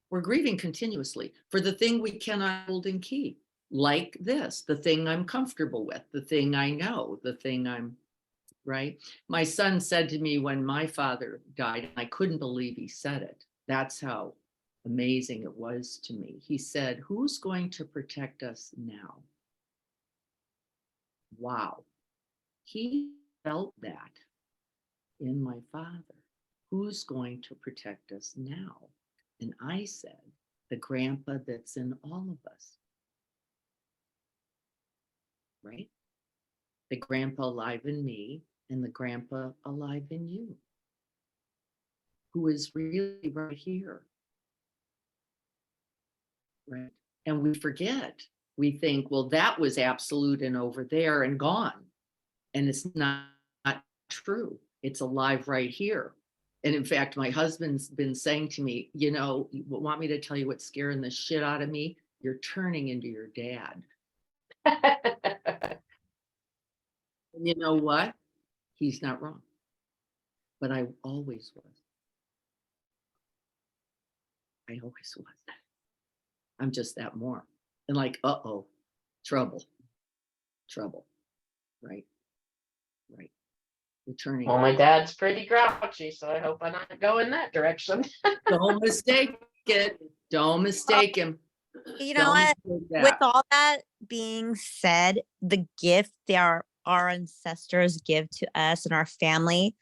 We're grieving continuously for the thing we cannot hold and keep, like this, the thing I'm comfortable with, the thing I know, the thing I'm, right? My son said to me when my father died, and I couldn't believe he said it. That's how amazing it was to me. He said, "Who's going to protect us now?" Wow. He felt that in my father. Who's going to protect us now? And I said, the grandpa that's in all of us, right? The grandpa alive in me and the grandpa alive in you, who is really right here, right? And we forget. We think, well, that was absolute and over there and gone. And it's not true. It's alive right here. And in fact, my husband's been saying to me, you know, you want me to tell you what's scaring the shit out of me? You're turning into your dad. And you know what? He's not wrong. But I always was. I always was. I'm just that more. And like, uh-oh, trouble. Right? Right. Returning. Well, my dad's pretty grouchy, so I hope I not go in that direction. Don't mistake it. Don't mistake him. You know Don't what? mistake With that. all that being said, the gift that our ancestors give to us and our family,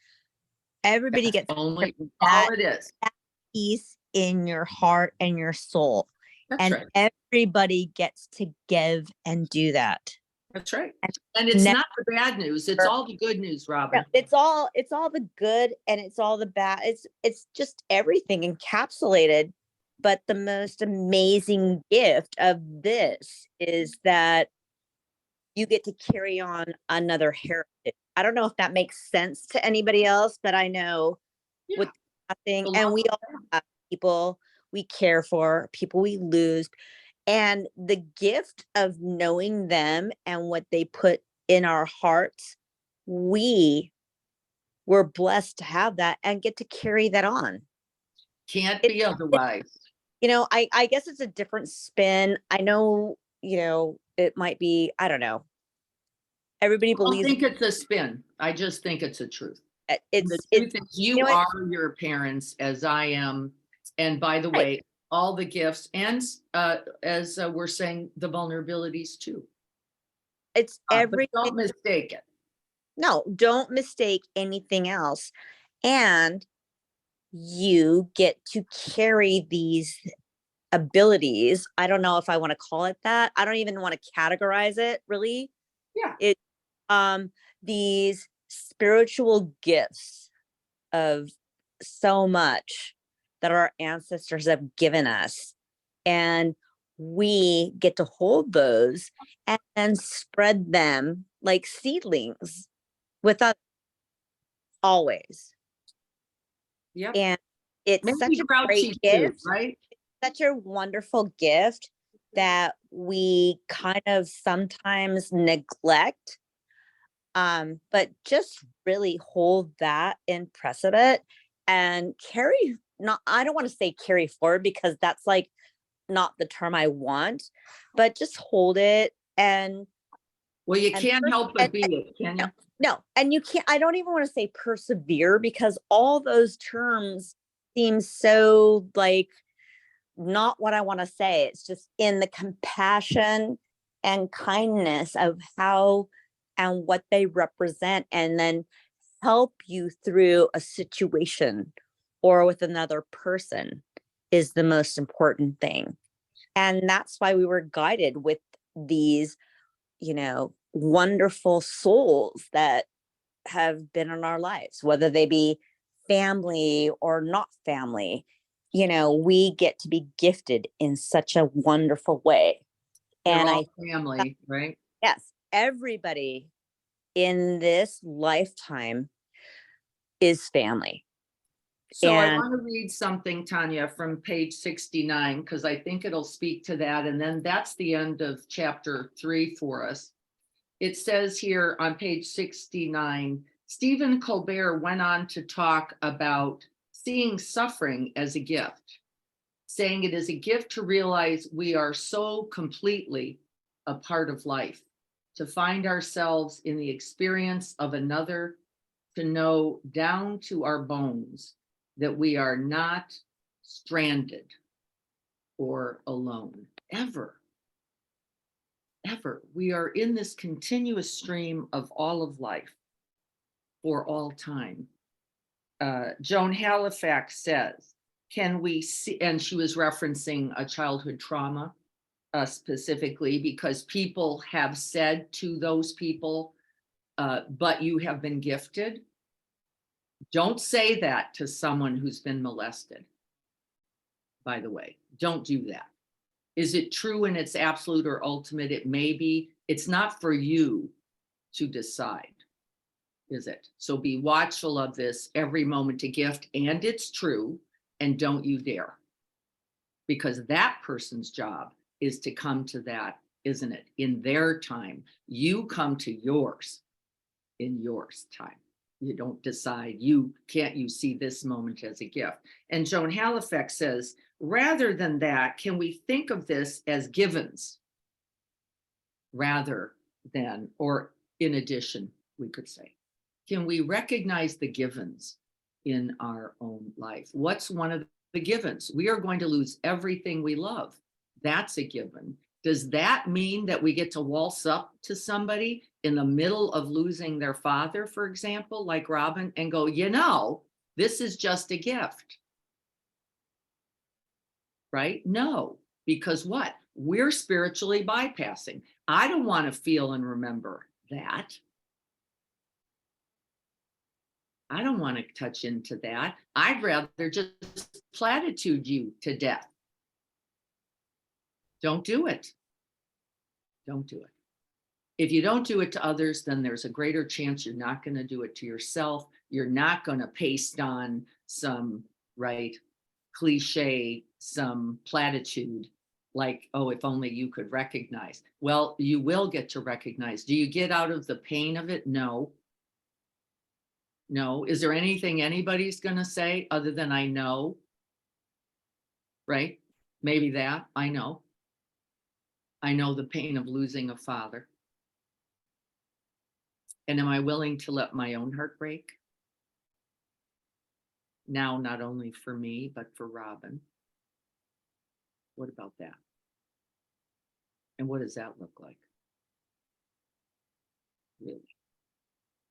everybody That's gets only that all it is. peace in your heart and your soul. That's And right. everybody gets to give and do that. That's right. And it's Never- not the bad news. It's all the good news, Robin. No, it's all the good and it's all the bad. It's just everything encapsulated. But the most amazing gift of this is that you get to carry on another heritage. I don't know if that makes sense to anybody else, but I know Yeah. with nothing, The and love we of all have people we care for, people we lose, and the gift of knowing them and what they put in our hearts, we were blessed to have that and get to carry that on. Can't It- be otherwise. You know, I guess it's a different spin. I know, you know, it might be, I don't know. Everybody I don't believes think it's a spin. I just think it's a truth. And the it's truth is you know what? are your parents as I am. And by the Right. way, all the gifts and as we're saying, the vulnerabilities too. It's But everything. don't mistake it. No, don't mistake anything else. And you get to carry these abilities. I don't know if I want to call it that. I don't even want to categorize it really. Yeah. It these spiritual gifts of so much that our ancestors have given us. And we get to hold those and spread them like seedlings with us always. Yep. And it's Maybe such a grouchy great too, gift, right? such a wonderful gift that we kind of sometimes neglect. But just really hold that in precedent and carry, not, I don't want to say carry forward because that's like not the term I want, but just hold it and Well, you and can't pers- help but be it, can you? no, and you can't, I don't even want to say persevere because all those terms seem so like not what I want to say. It's just in the compassion and kindness of how and what they represent, and then help you through a situation or with another person is the most important thing. And that's why we were guided with these, you know, wonderful souls that have been in our lives, whether they be family or not family. You know, we get to be gifted in such a wonderful way. They're And all family, right? yes, everybody in this lifetime is family. So I And- want to read something, Tanya, from page 69, because I think it'll speak to that. And then that's the end of chapter 3 for us. It says here on page 69, Stephen Colbert went on to talk about seeing suffering as a gift, saying it is a gift to realize we are so completely a part of life, to find ourselves in the experience of another, to know down to our bones that we are not stranded or alone, ever. Ever. We are in this continuous stream of all of life for all time. Joan Halifax says, can we see, and she was referencing a childhood trauma specifically, because people have said to those people, but you have been gifted. Don't say that to someone who's been molested, by the way. Don't do that. Is it true in its absolute or ultimate? It may be. It's not for you to decide, is it? So be watchful of this, every moment a gift, and it's true, and don't you dare. Because that person's job is to come to that, isn't it? In their time. You come to yours in yours time. You don't decide, you see this moment as a gift. And Joan Halifax says, rather than that, can we think of this as givens rather than, or in addition, we could say, can we recognize the givens in our own life? What's one of the givens? We are going to lose everything we love. That's a given. Does that mean that we get to waltz up to somebody in the middle of losing their father, for example, like Robin, and go, you know, this is just a gift? Right? No, because what? We're spiritually bypassing. I don't want to feel and remember that. I don't want to touch into that. I'd rather just platitude you to death. Don't do it. Don't do it. If you don't do it to others, then there's a greater chance you're not going to do it to yourself. You're not going to paste on some, right, cliche, some platitude like, oh, if only you could recognize. Well, you will get to recognize. Do you get out of the pain of it? No. No. Is there anything anybody's going to say other than I know? Right? Maybe that. I know. I know the pain of losing a father. And am I willing to let my own heart break? Now, not only for me, but for Robin. What about that? And what does that look like? Really?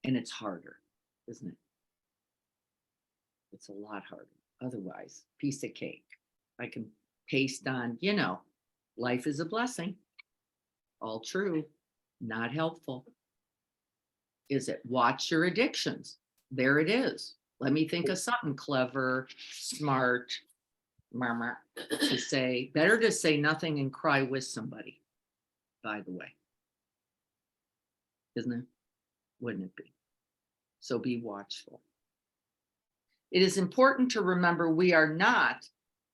And it's harder, isn't it? It's a lot harder. Otherwise, piece of cake. I can paste on, you know, life is a blessing. All true, not helpful. Is it? Watch your addictions. There it is. Let me think of something clever, smart, murmur to say. Better to say nothing and cry with somebody, by the way. Isn't it? Wouldn't it be? So be watchful. It is important to remember we are not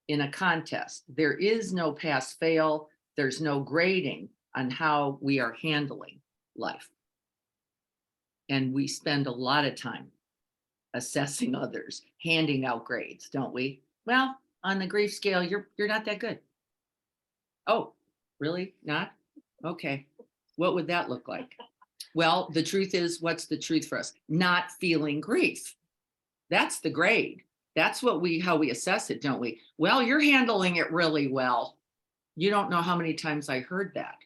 in a contest. There is no pass fail. There's no grading on how we are handling life. And we spend a lot of time assessing others, handing out grades, don't we? Well, on the grief scale, you're not that good. Oh, really? Not? Okay. What would that look like? Well, the truth is, what's the truth for us? Not feeling grief. That's the grade. That's what how we assess it, don't we? Well, you're handling it really well. You don't know how many times I heard that.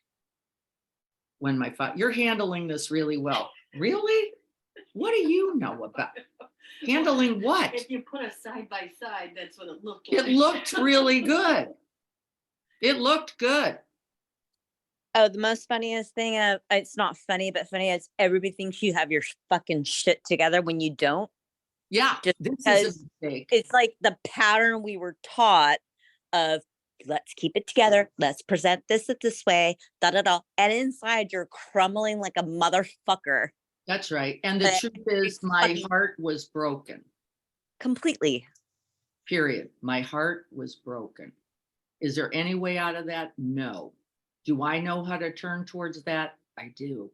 When my father, you're handling this really well. Really? What do you know about handling what? If you put us side by side, that's what it looked like. It looked really good. It looked good. Oh, the most funniest thing, it's not funny, but funny is everybody thinks you have your fucking shit together when you don't. Yeah, Just this because is a mistake. It's like the pattern we were taught of let's keep it together. Let's present this way, da da da. And inside you're crumbling like a motherfucker. That's right. And the But truth is, it's my fucking- heart was broken. Completely. Period. My heart was broken. Is there any way out of that? No. Do I know how to turn towards that? I do.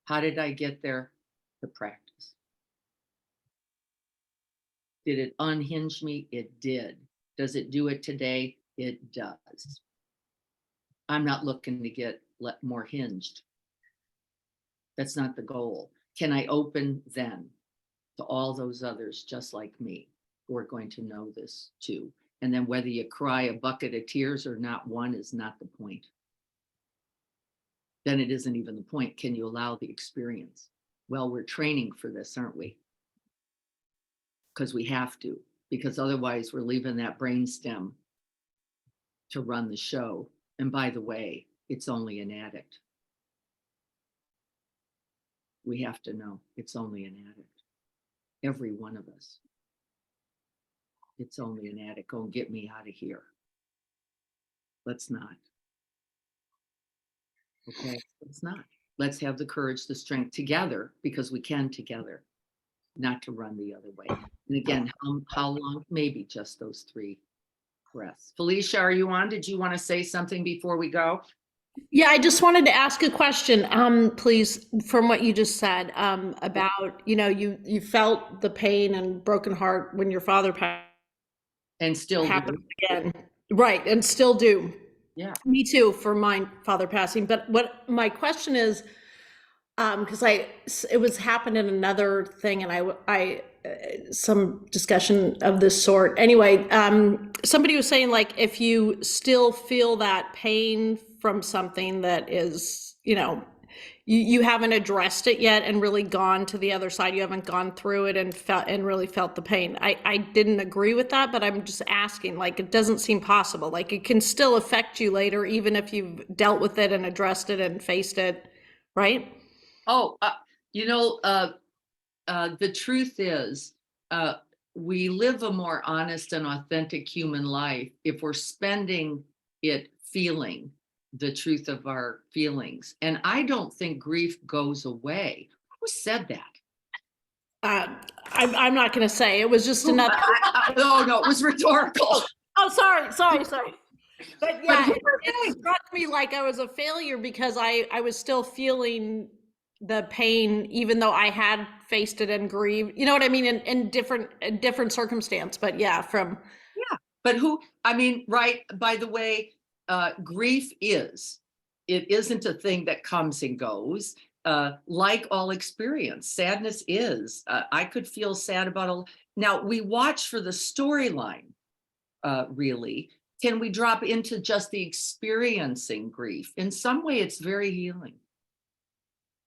How did I get there? The practice. Did it unhinge me? It did. Does it do it today? It does. I'm not looking to get more hinged. That's not the goal. Can I open then to all those others just like me who are going to know this too? And then whether you cry a bucket of tears or not one is not the point. Then it isn't even the point. Can you allow the experience? Well, we're training for this, aren't we? Because we have to, because otherwise we're leaving that brainstem to run the show. And by the way, it's only an addict. We have to know it's only an addict. Every one of us. It's only an addict. Go get me out of here. Let's not. Okay, let's not. Let's have the courage, the strength together, because we can together, not to run the other way. And again, how long? Maybe just those 3 breaths. Felicia, are you on? Did you want to say something before we go? Yeah, I just wanted to ask a question, please, from what you just said, about, you felt the pain and broken heart when your father passed. And still Happened do. again. Right, and still do. Yeah. Me too, for my father passing. But what my question is, because it was happened in another thing, and I some discussion of this sort. Anyway, somebody was saying, like, if you still feel that pain from something that is, you haven't addressed it yet and really gone to the other side. You haven't gone through it and really felt the pain. I didn't agree with that, but I'm just asking, like, it doesn't seem possible. Like, it can still affect you later, even if you've dealt with it and addressed it and faced it, right? Oh, the truth is, we live a more honest and authentic human life if we're spending it feeling the truth of our feelings. And I don't think grief goes away. Who said that? I'm not going to say. It was just another. No, it was rhetorical. Oh, sorry. But yeah, But it struck me like I was a failure because I was still feeling the pain, even though I had faced it and grieved. You know what I mean? In different circumstance. But yeah, But right, by the way, grief it isn't a thing that comes and goes. Like all experience, sadness is. I could feel sad about now we watch for the storyline, really. Can we drop into just the experiencing grief? In some way, it's very healing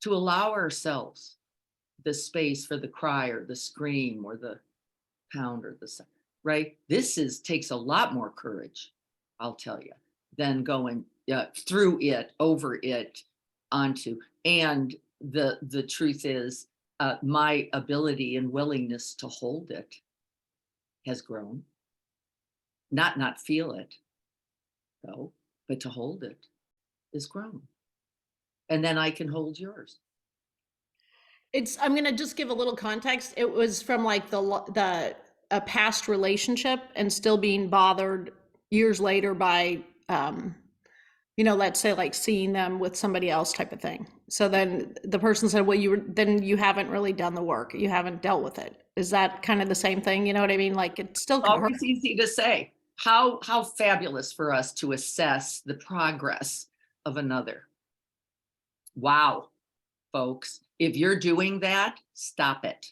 to allow ourselves the space for the cry or the scream or the pound or the right. This takes a lot more courage, I'll tell you, than going through it, over it, onto. And the truth is, my ability and willingness to hold it has grown. Not feel it, though, but to hold it is grown. And then I can hold yours. I'm going to just give a little context. It was from like a past relationship and still being bothered years later by, let's say, like, seeing them with somebody else type of thing. So then the person said, well, then you haven't really done the work. You haven't dealt with it. Is that kind of the same thing? You know what I mean? Like, it still can hurt. Always easy to say. How fabulous for us to assess the progress of another. Wow, folks. If you're doing that, stop it.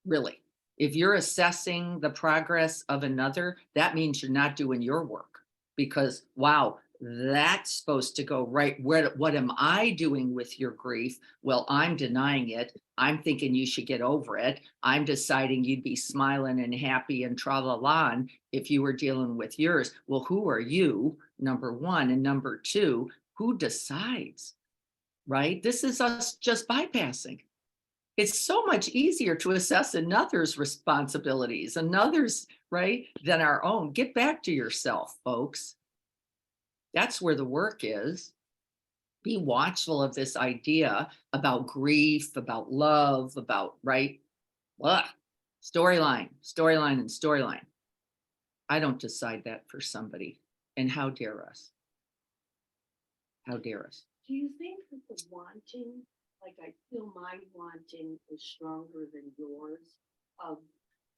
Really. If you're assessing the progress of another, that means you're not doing your work, because wow, that's supposed to go right. What am I doing with your grief? Well, I'm denying it. I'm thinking you should get over it. I'm deciding you'd be smiling and happy and tra-la-la if you were dealing with yours. Well, who are you? Number one. And number two, who decides? Right? This is us just bypassing. It's so much easier to assess another's responsibilities, another's, right, than our own. Get back to yourself, folks. That's where the work is. Be watchful of this idea about grief, about love, about, right? Storyline. I don't decide that for somebody. And how dare us? How dare us? Do you think that the wanting, like I feel my wanting is stronger than yours, of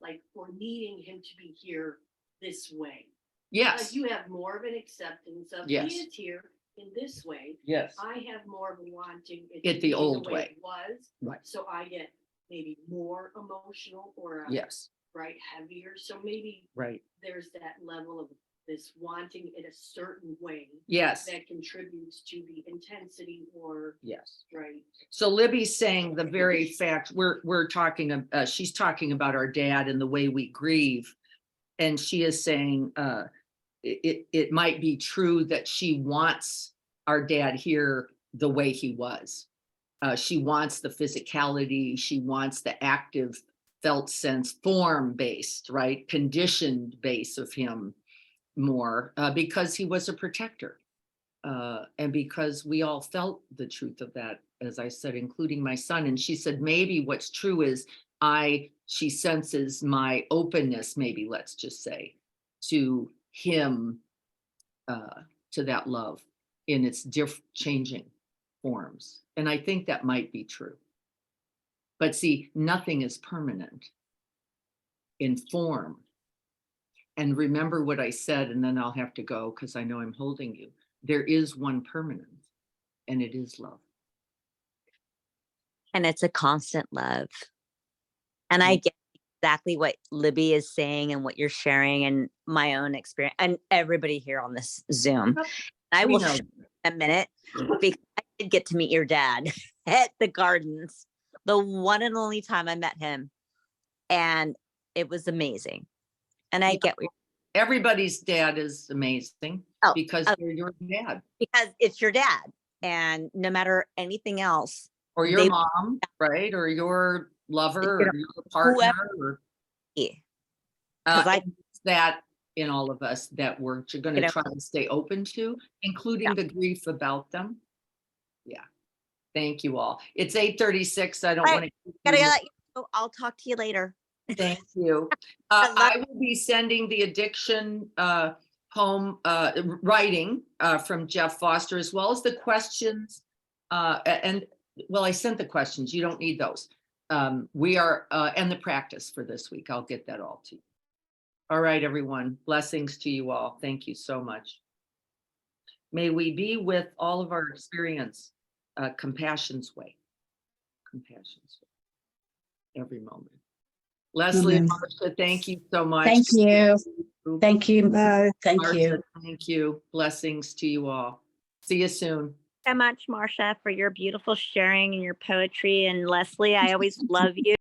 like, for needing him to be here this way. Yes, You have more of an acceptance of he Yes. is here in this way. yes, I have more of a wanting it It to the be old way way. it was. Right. So I get maybe more emotional or yes, right heavier. So maybe right, there's that level of this wanting it a certain way yes, that contributes to the intensity or yes. right. So Libby's saying the very fact, we're talking, she's talking about our dad and the way we grieve. And she is saying, it might be true that she wants our dad here the way he was. She wants the physicality, she wants the active felt sense, form based, right? Conditioned base of him more, because he was a protector. And because we all felt the truth of that, as I said, including my son. And she said, maybe what's true is she senses my openness, maybe let's just say, to him, to that love in its changing forms. And I think that might be true. But see, nothing is permanent in form. And remember what I said, and then I'll have to go because I know I'm holding you. There is one permanent, and it is love. And it's a constant love. And I get exactly what Libby is saying and what you're sharing and my own experience and everybody here on this Zoom. I We will know. share in a minute because I did get to meet your dad at the gardens, the one and only time I met him. And it was amazing. And I Yeah. get what you're Everybody's dad is amazing Oh, because oh. they're your dad because it's your dad. And no matter anything else, or your they- mom, right? Or your lover You know, or your partner. Or, because I and it's that in all of us that we're going You to know. try to stay open to, including Yeah. the grief about them. Yeah. Thank you all. It's 8:36. I don't Right. want to. gotta let you go. I'll talk to you later. Thank you. I love- I will be sending the addiction poem writing from Jeff Foster, as well as the questions. And well, I sent the questions. You don't need those. We are and the practice for this week. I'll get that all to you. All right, everyone. Blessings to you all. Thank you so much. May we be with all of our experience, compassion's way. Compassion's way. Every moment. Leslie and Amen. Marcia, thank you so much. Thank you. Thank you. Bye. Thank Marcia, you. thank you. Blessings to you all. See you soon. So much, Marcia, for your beautiful sharing and your poetry. And Leslie, I always love you.